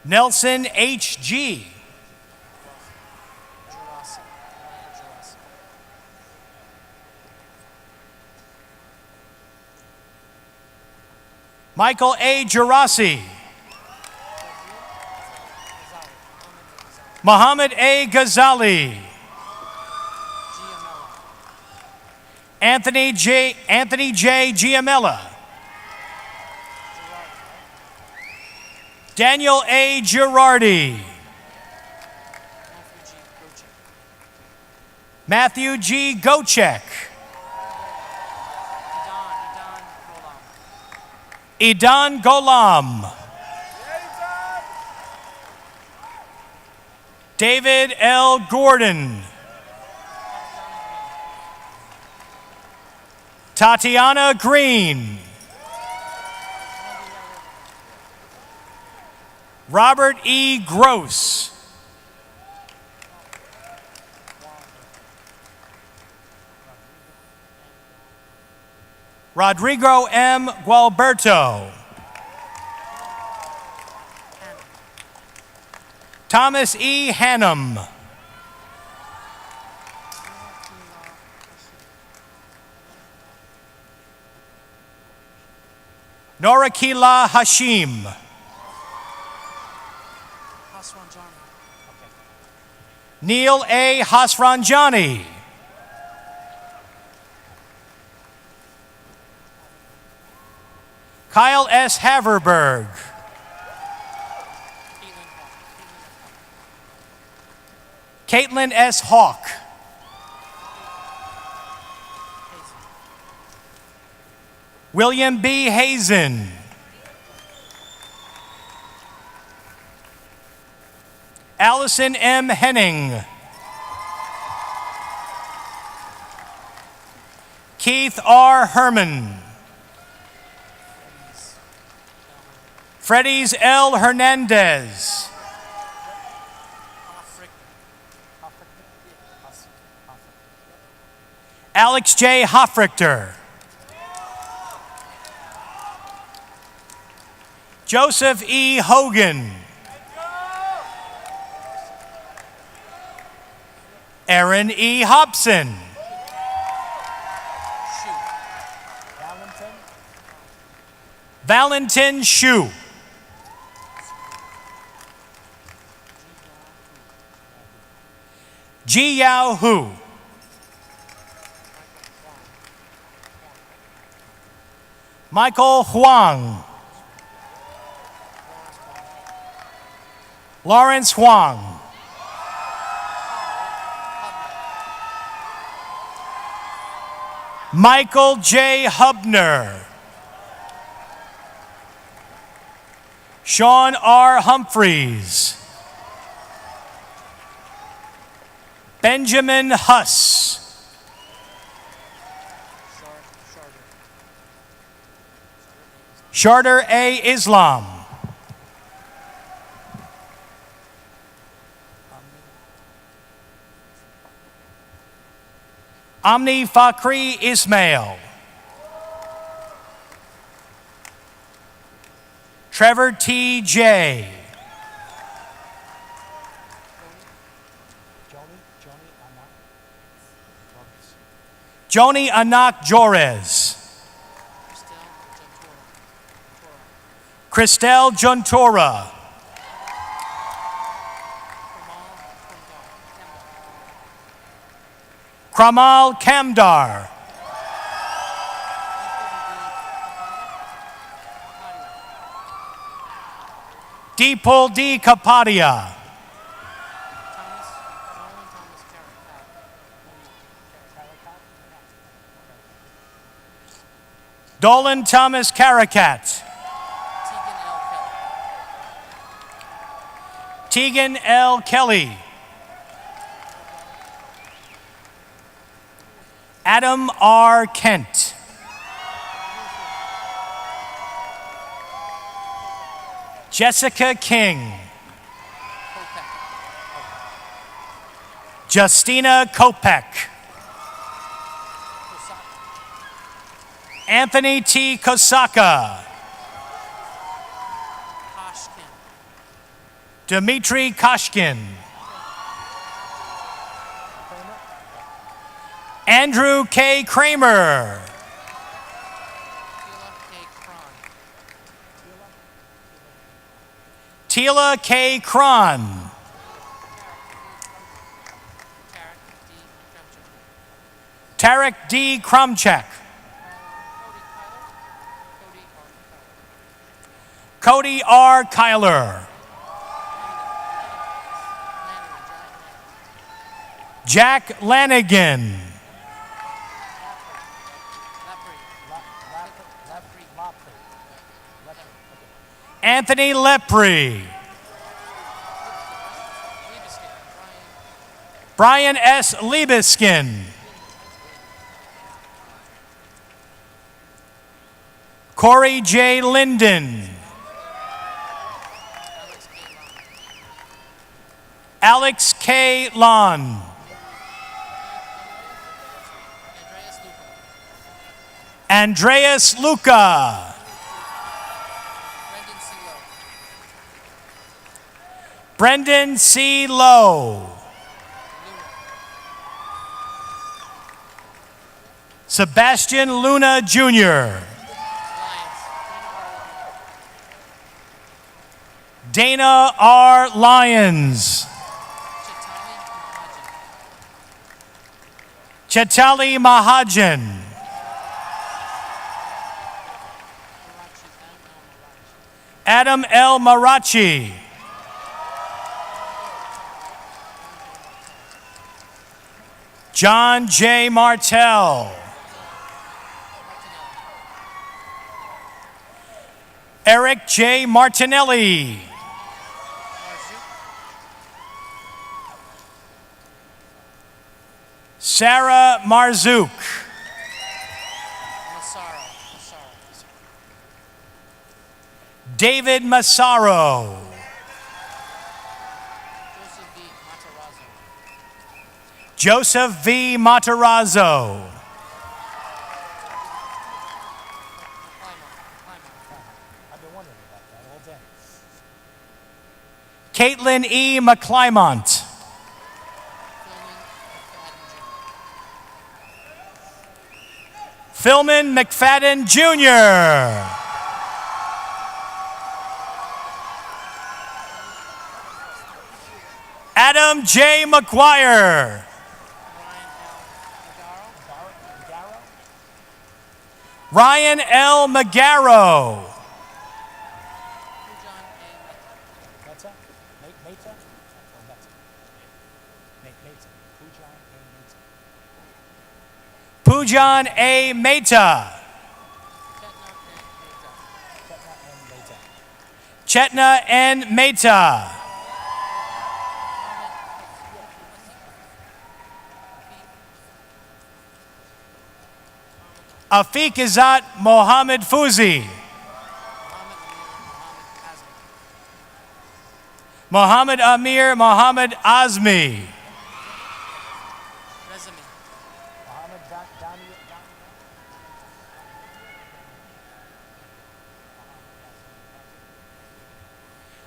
Nelson H.G. Michael A. Gerasi. Muhammad A. Ghazali. Anthony J. Giamella. Daniel A. Girardi. Matthew G. Gochek. Idan Golam. David L. Gordon. Tatiana Green. Robert E. Gross. Rodrigo M. Gualberto. Thomas E. Hannum. Norakila Hashim. Neil A. Hasranjani. Kyle S. Haverberg. Caitlin S. Hawk. William B. Hazen. Allison M. Henning. Keith R. Herman. Freddy's L. Hernandez. Alex J. Hoffrichter. Joseph E. Hogan. Aaron E. Hobson. Valentin Shu. Ji Yao Hu. Michael Huang. Lawrence Huang. Michael J. Hubner. Sean R. Humphreys. Benjamin Huss. Charter A. Islam. Amni Fakhri Ismail. Trevor T. J. Joni Anak Jorez. Christelle Juntora. Kramal Kamdar. Deepul D. Kapadia. Dolan Thomas Caracat. Tegan L. Kelly. Adam R. Kent. Jessica King. Justina Kopek. Anthony T. Kosaka. Dmitry Koshkin. Andrew K. Kramer. Tila K. Cron. Tarek D. Krumchak. Cody R. Kyler. Jack Lanigan. Anthony Lepre. Brian S. Liebeskin. Corey J. Linden. Alex K. Lon. Andreas Luca. Brendan C. Lowe. Sebastian Luna Jr. Dana R. Lyons. Chetali Mahajan. Adam L. Marachi. John J. Martell. Eric J. Martinelli. Sarah Marzouk. David Massaro. Joseph V. Matarazzo. Caitlin E. McClymont. Philman McFadden Jr. Adam J. McGuire. Ryan L. Magaro. Pujan A. Mehta. Chetna N. Mehta. Afiq Izzat Mohammed Fuzi. Mohammed Amir Mohammed Azmi.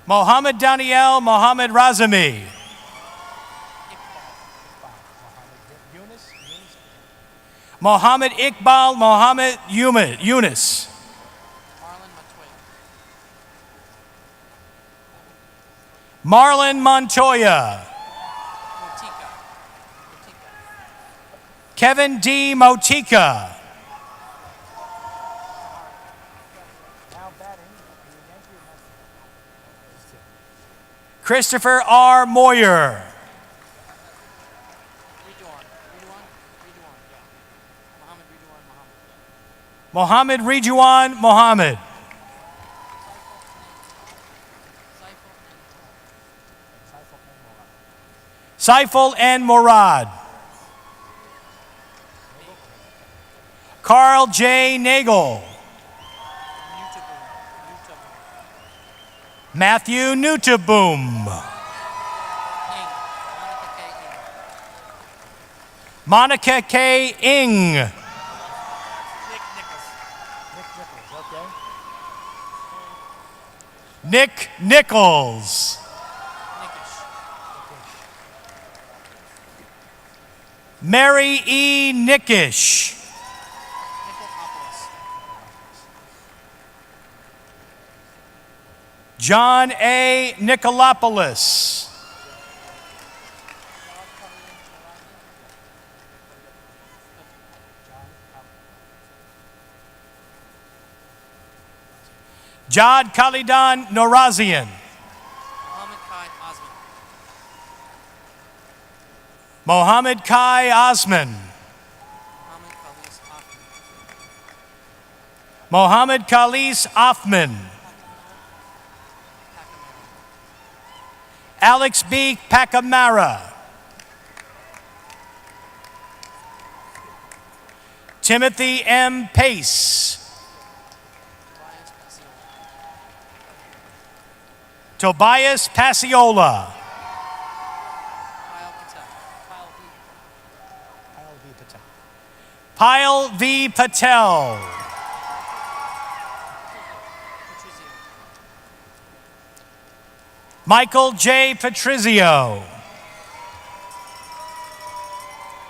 Mohammed Daniel Mohammed Razami. Mohammed Iqbal Mohammed Yunus. Marlon Montoya. Kevin D. Motika. Christopher R. Moyer. Mohammed Rijuan Mohammed. Saiful N. Morad. Carl J. Nagel. Matthew Nutaboom. Monica K. Ing. Nick Nichols. Mary E. Nickish. John A. Nicolopoulos. Jad Khalidan Norazian. Mohammed Kai Osman. Mohammed Khalis Offman. Alex B. Pacamara. Timothy M. Pace. Tobias Passiola. Pyle V. Patel. Michael J. Patrizio.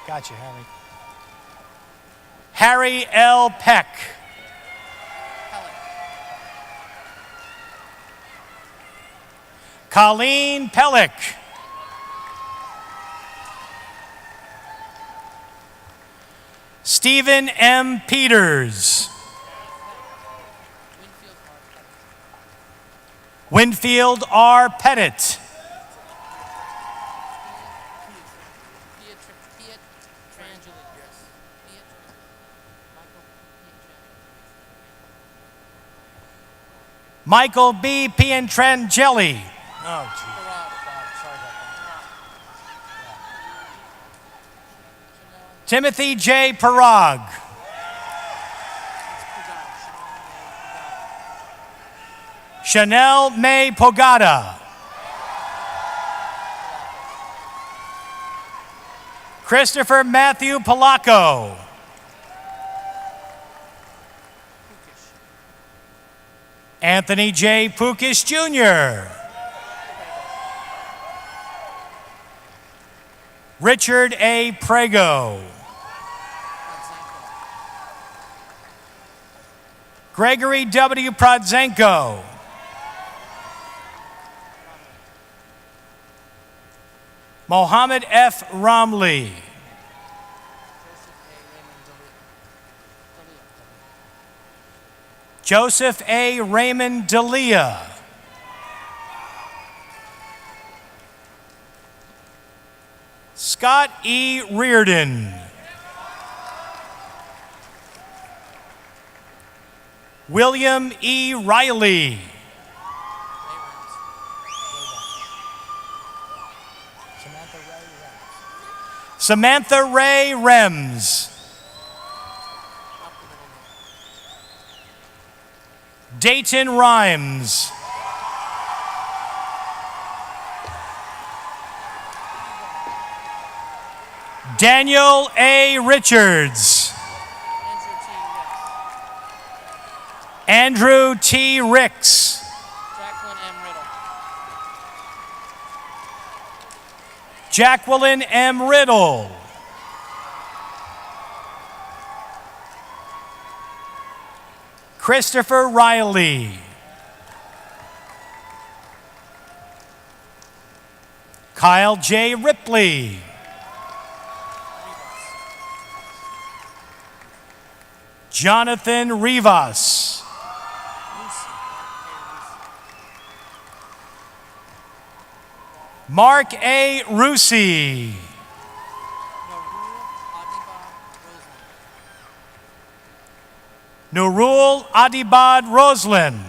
Got you, Harry. Harry L. Peck. Colleen Pellick. Stephen M. Peters. Winfield R. Pettit. Michael B. Piantrangeli. Oh, gee. Sorry about that. Timothy J. Parag. Chanel May Pogada. Christopher Matthew Palaco. Anthony J. Pukish Jr. Richard A. Prego. Gregory W. Prodzenko. Mohammed F. Romley. Joseph A. Raymond D'Elia. Scott E. Reardon. William E. Riley. Samantha Ray Rems. Dayton Rhymes. Daniel A. Richards. Andrew T. Ricks. Jacqueline M. Riddle. Christopher Riley. Kyle J. Ripley. Jonathan Rivas. Mark A. Rusi. Nurul Adibad Roslin.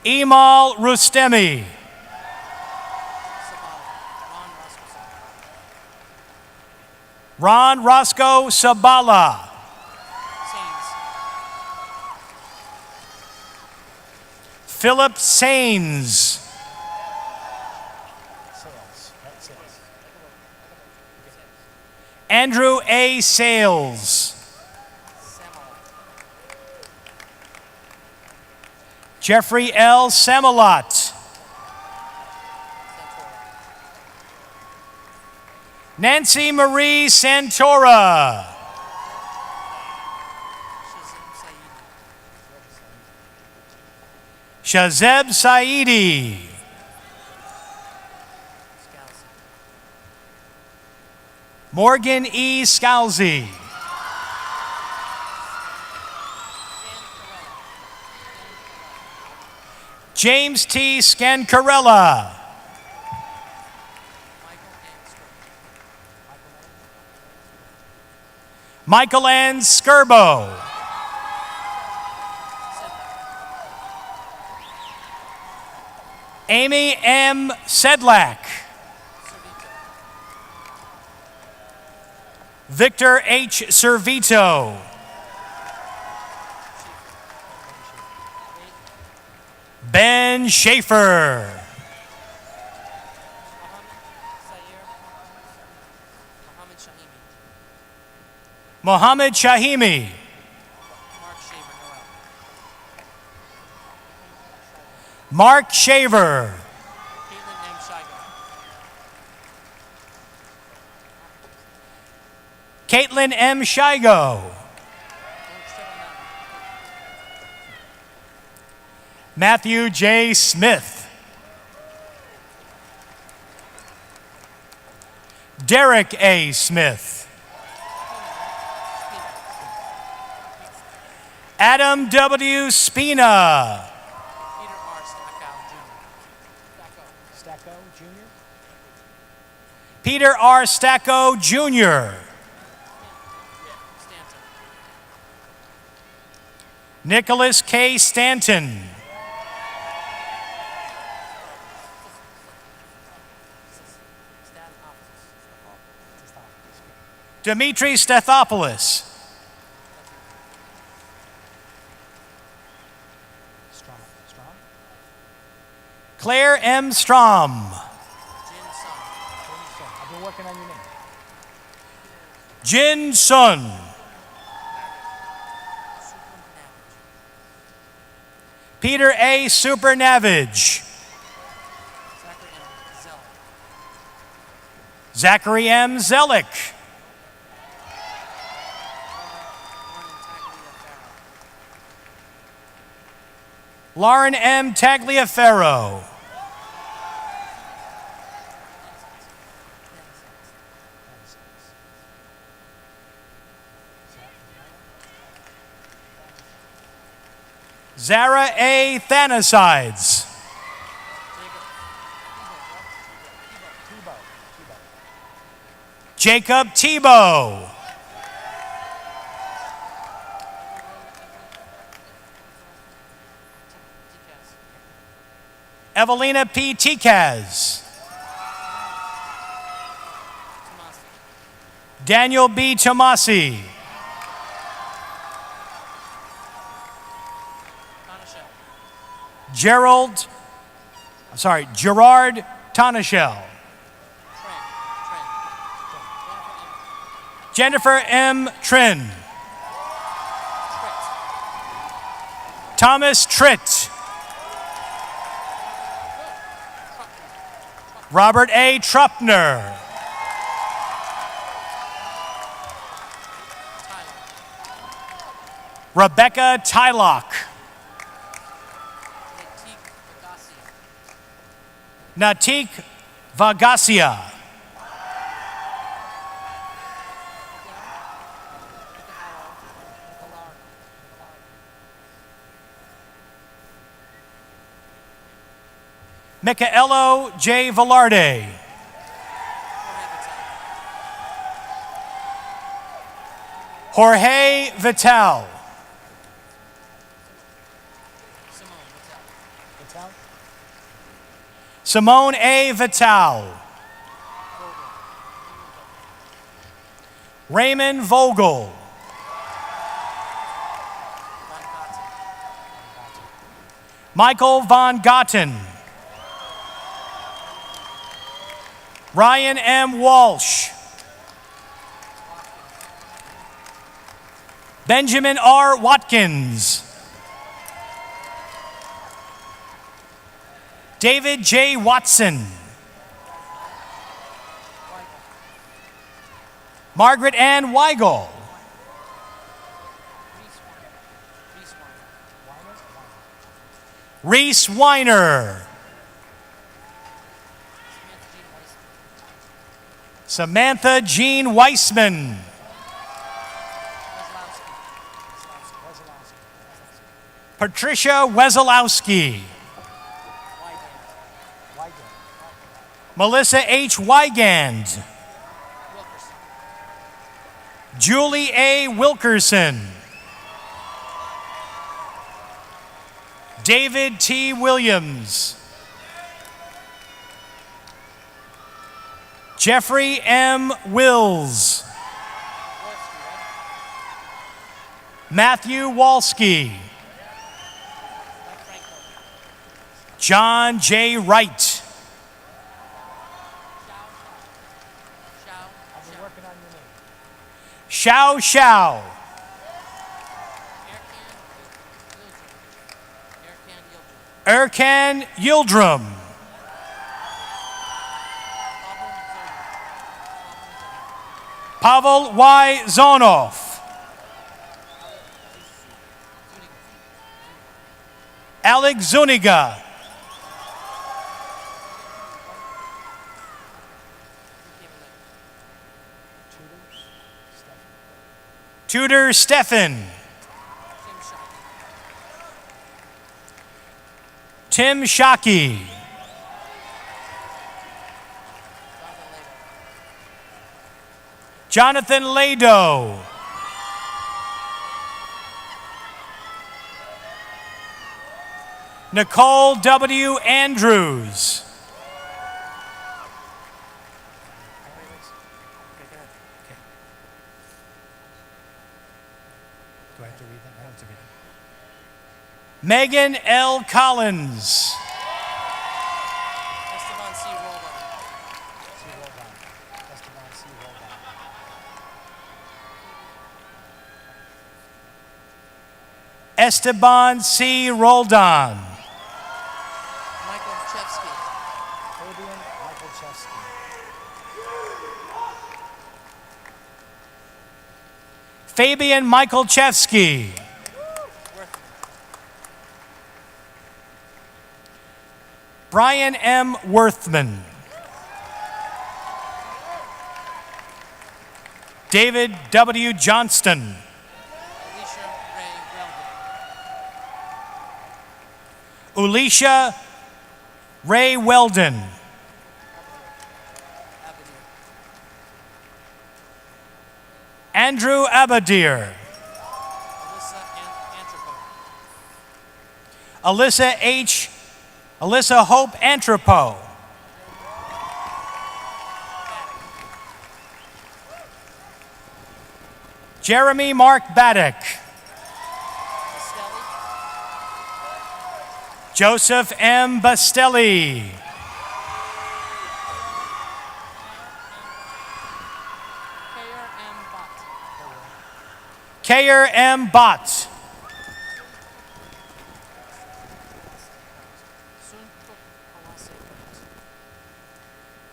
Emal Rustemi. Ron Roscoe Sabala. Philip Sains. Andrew A. Sales. Jeffrey L. Samalot. Nancy Marie Santora. Shazeb Saidi. Morgan E. Scalzi. James T. Scancarella. Michael Ann Skirbo. Amy M. Sedlak. Victor H. Servito. Ben Schaefer. Mohammed Shahimi. Mark Shaver. Caitlin M. Shigo. Matthew J. Smith. Derek A. Smith. Adam W. Spina. Peter R. Stacco Jr. Nicholas K. Stanton. Dimitri Stathopoulos. Claire M. Strom. I've been working on your name. Jin Sun. Peter A. Supernavage. Zachary M. Zellick. Lauren M. Tagliaferro. Zara A. Thanasides. Jacob Tebow. Evelina P. Tikaz. Daniel B. Tomasi. Gerard Tonashell. Jennifer M. Trin. Thomas Tritt. Robert A. Truppner. Rebecca Tylock. Natik Vagasia. Michaelo J. Velarde. Jorge Vital. Simone A. Vital. Raymond Vogel. Michael Von Gotten. Ryan M. Walsh. Benjamin R. Watkins. David J. Watson. Margaret Ann Weigel. Reese Weiner. Samantha Jean Weissman. Patricia Wesolowski. Melissa H. Wygand. Julie A. Wilkerson. David T. Williams. Jeffrey M. Wills. Matthew Walski. John J. Wright. Xiao Xiao. Erkan Yildirim. Pavel Y. Zonov. Alex Zuniga. Tudor Stephan. Tim Shockey. Jonathan Lado. Nicole W. Andrews. Do I have to read that? I don't have to read that. Megan L. Collins. Esteban C. Roldan. Esteban C. Roldan. Esteban C. Roldan. Michael Chevsky. Fabian Michaelchevsky. Fabian Michaelchevsky. Brian M. Worthman. David W. Johnston. Alicia Ray Weldon. Andrew Abadir. Alyssa Hope Antropo. Jeremy Mark Baddock. Joseph M. Bastelli. Kayer M. Bott.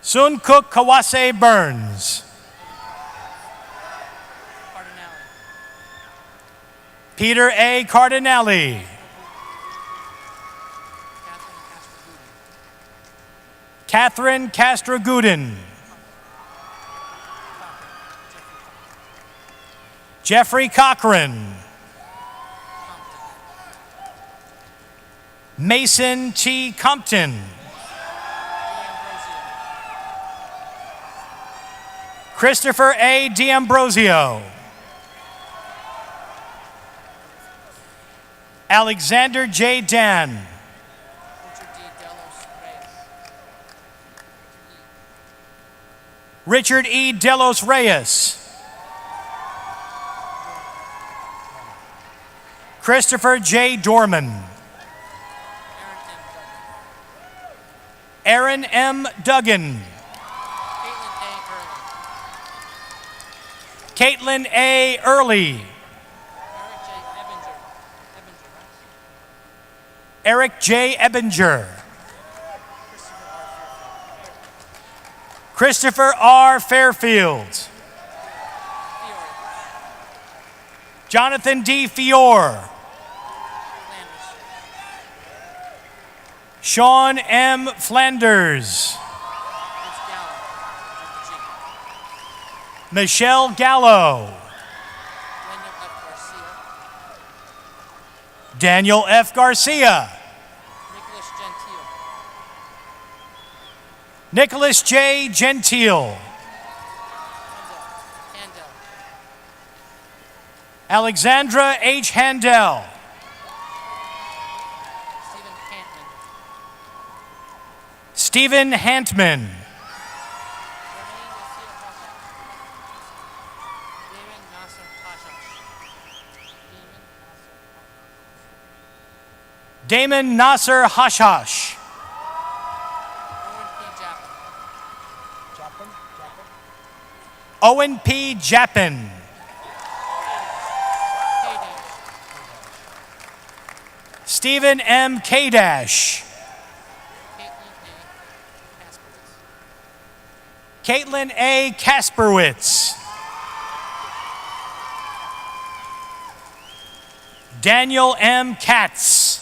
Sun Cook Kawase Burns. Peter A. Cardinelli. Catherine Castro-Gudin. Jeffrey Cochran. Mason T. Compton. Christopher A. D'Ambrosio. Alexander J. Dan. Richard E. Delos Reyes. Christopher J. Dorman. Aaron M. Duggan. Caitlin A. Early. Eric J. Ebinger. Christopher R. Fairfield. Jonathan D. Fior. Sean M. Flanders. Michelle Gallo. Daniel F. Garcia. Nicholas J. Gentile. Alexandra H. Handel. Stephen Hantman. Damon Nasser Hashash. Owen P. Jappin. Stephen M. Kadash. Caitlin A. Kasperwitz. Daniel M. Katz.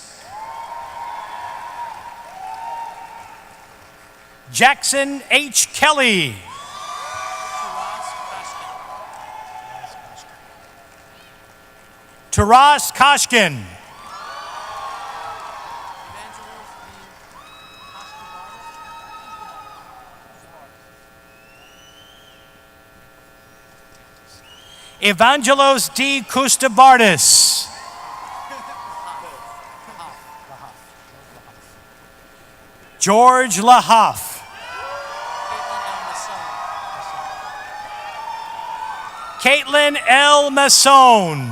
Jackson H. Kelly. Taras Koshkin. Evangelos D. Kustabardis. George Lahoff. Caitlin L. Masson.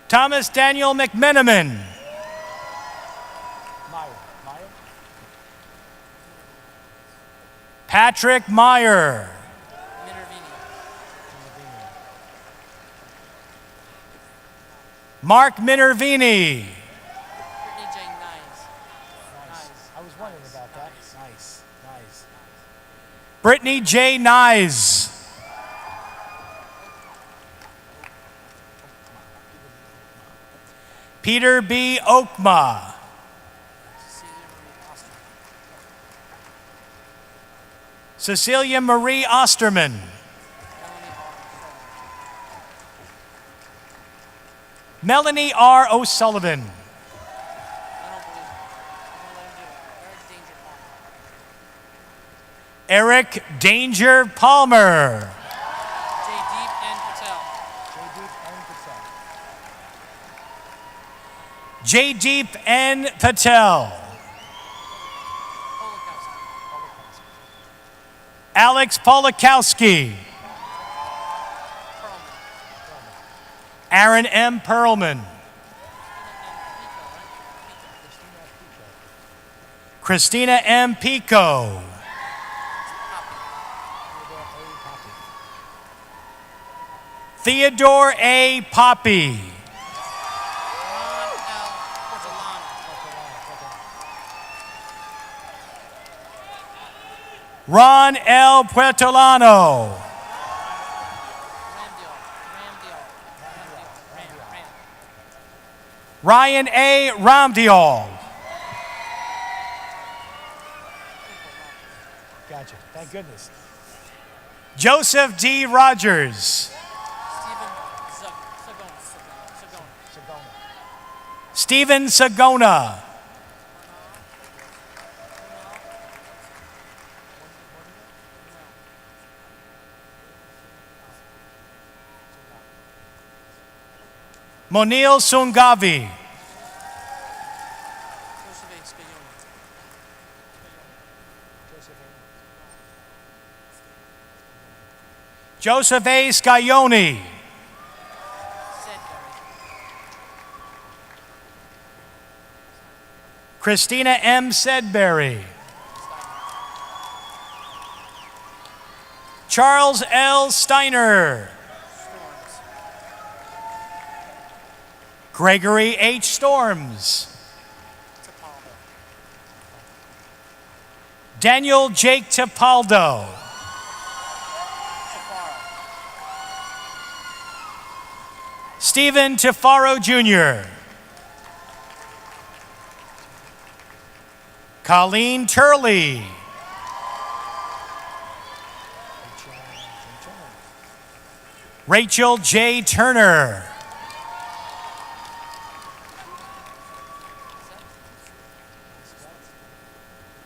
Thomas Daniel McMenamin. Patrick Meyer. Mark Minervini. I was wondering about that. Nice. Brittany J. Nyes. Peter B. Okma. Cecilia Marie Osterman. Melanie R. O'Sullivan. Eric Danger Palmer. Jaydeep N. Patel. Alex Polakowski. Aaron M. Perlman. Christina M. Pico. Theodore A. Poppy. Ron L. Puertolano. Ryan A. Ramdial. Gotcha. Thank goodness. Joseph D. Rogers. Stephen Sagona. Monil Sungavi. Joseph A. Scioni. Christina M. Sedberry. Charles L. Steiner. Gregory H. Storms. Daniel Jake Tapaldo. Stephen Tafaro Jr. Colleen Turley. Rachel J. Turner.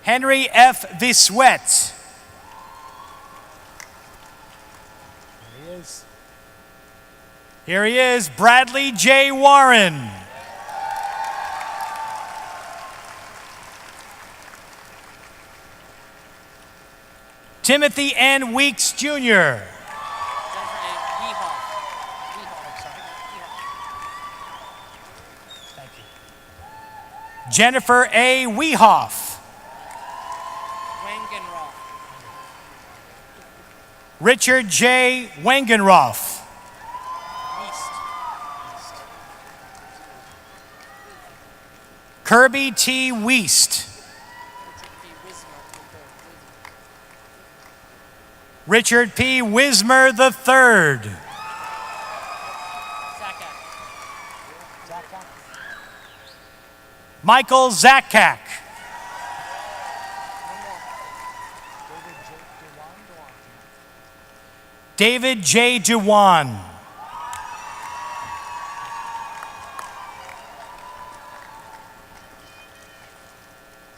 Henry F. Viswet. Here he is, Bradley J. Warren. Timothy N. Weeks Jr. Jennifer A. Wehoff. Richard J. Wangenroth. Kirby T. Weist. Richard P. Wismer III. Michael Zakak. David J. Dewan.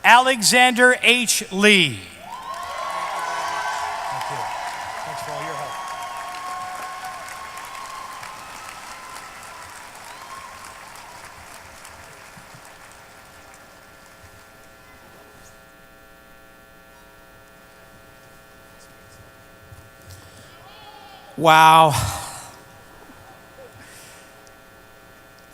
Alexander H. Lee. Thank you. Thanks for all your help. Wow.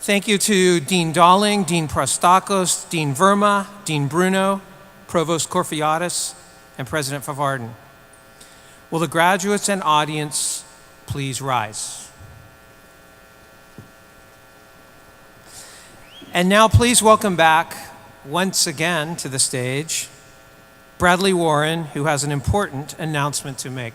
Thank you to Dean Dalling, Dean Prostakos, Dean Verma, Dean Bruno, Provost Korfiatis, and President Favarden. Will the graduates and audience please rise? And now please welcome back once again to the stage Bradley Warren, who has an important announcement to make.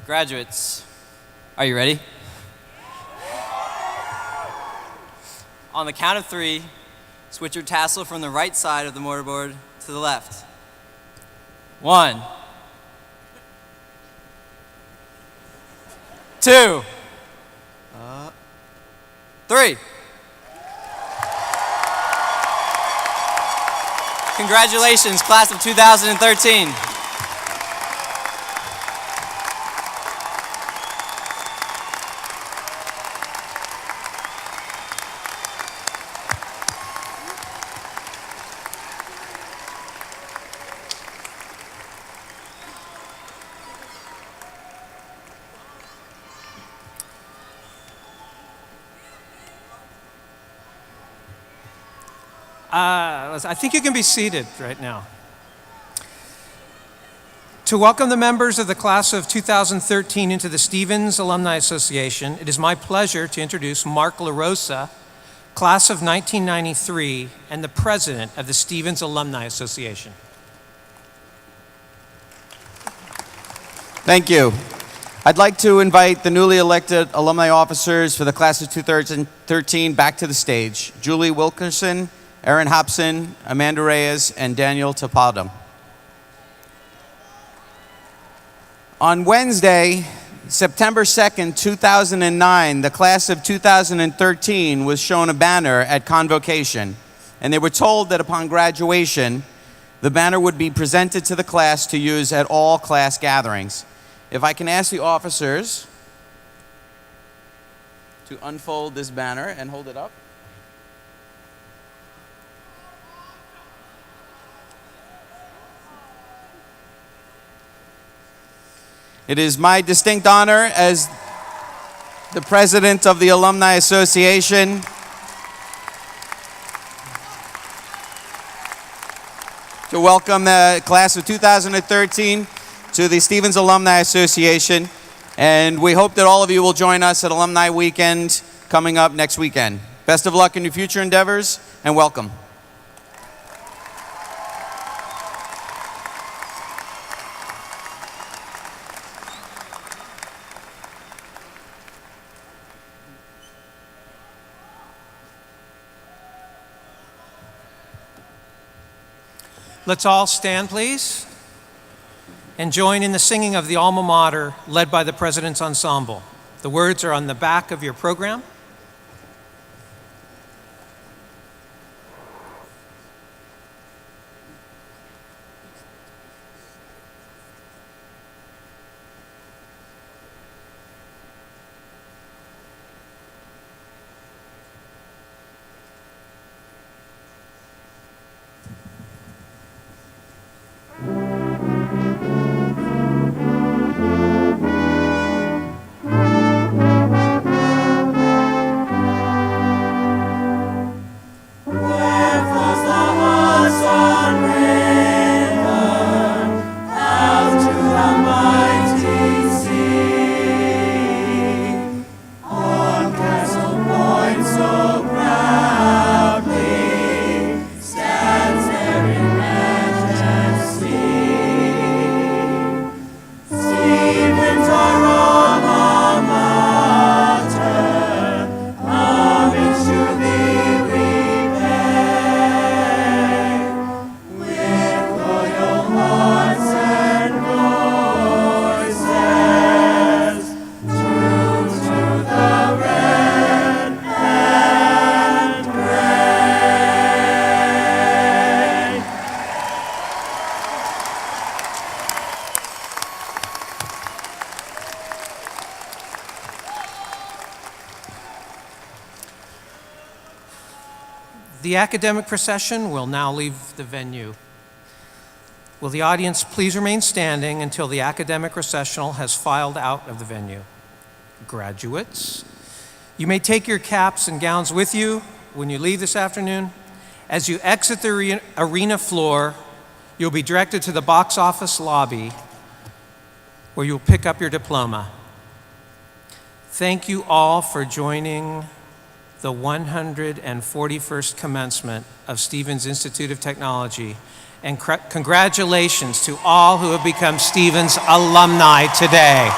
Graduates, are you ready? On the count of 3, switch your tassel from the right side of the mortarboard to the left. 1, 2, 3. Congratulations, class of 2013. I think you can be seated right now. To welcome the members of the class of 2013 into the Stevens Alumni Association, it is my pleasure to introduce Mark LaRosa, class of 1993, and the president of the Stevens Alumni Association. Thank you. I'd like to invite the newly elected alumni officers for the class of 2013 back to the stage. Julie Wilkerson, Erin Hobson, Amanda Reyes, and Daniel Tapadam. On Wednesday, September 2nd, 2009, the class of 2013 was shown a banner at convocation, and they were told that upon graduation, the banner would be presented to the class to use at all class gatherings. If I can ask the officers to unfold this banner and hold it up. It is my distinct honor as the president of the Alumni Association to welcome the class of 2013 to the Stevens Alumni Association, and we hope that all of you will join us at Alumni Weekend coming up next weekend. Best of luck in your future endeavors, and welcome. Let's all stand, please, and join in the singing of the Alma Mater led by the President's Ensemble. The words are on the back of your program. The academic procession will now leave the venue. Will the audience please remain standing until the academic processional has filed out of the venue? Graduates, you may take your caps and gowns with you when you leave this afternoon. As you exit the arena floor, you'll be directed to the box office lobby where you'll pick up your diploma. Thank you all for joining the 141st commencement of Stevens Institute of Technology, and congratulations to all who have become Stevens alumni today.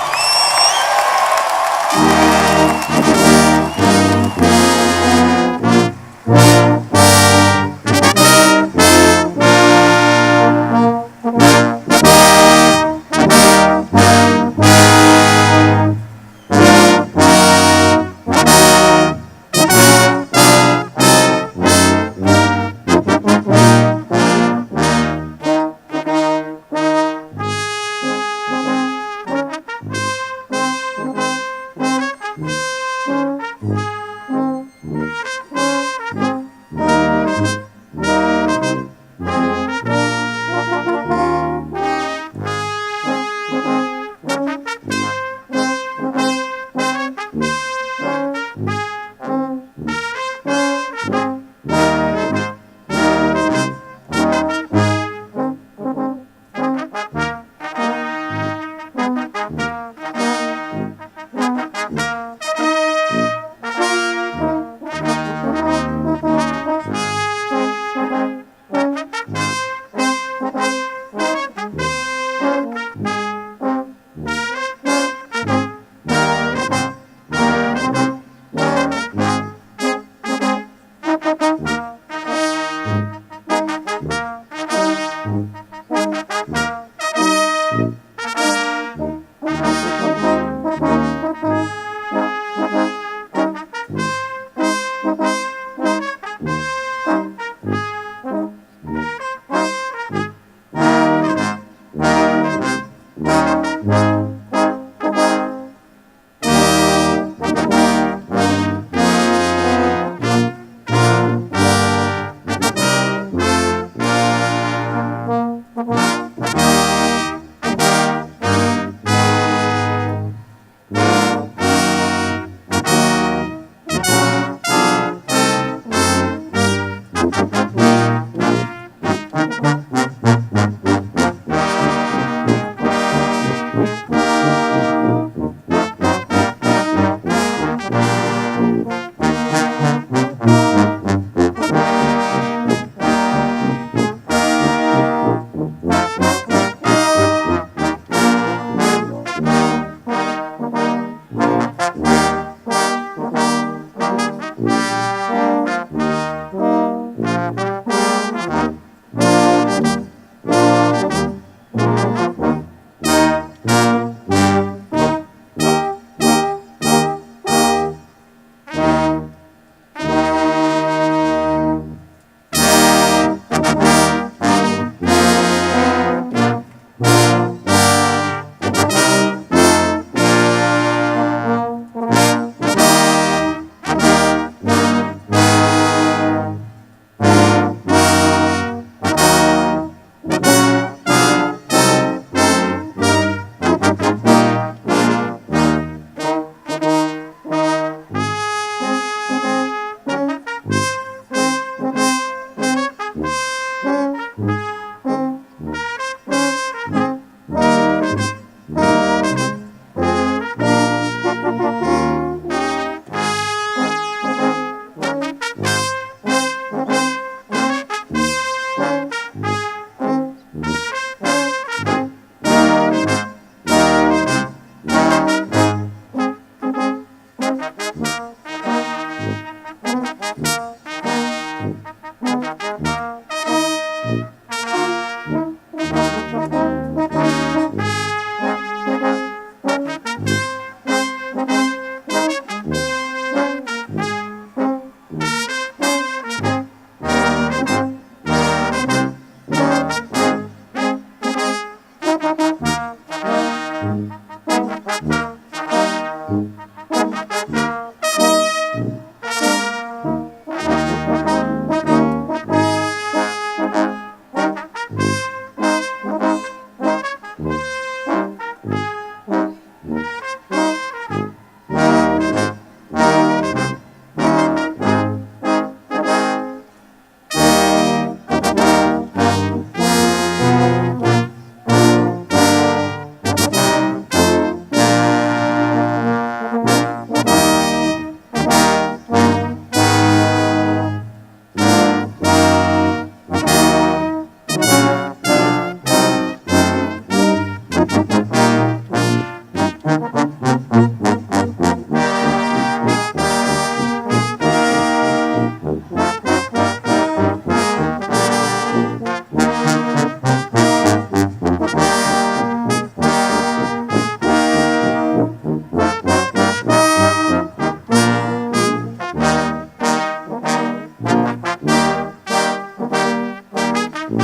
Thank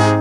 you.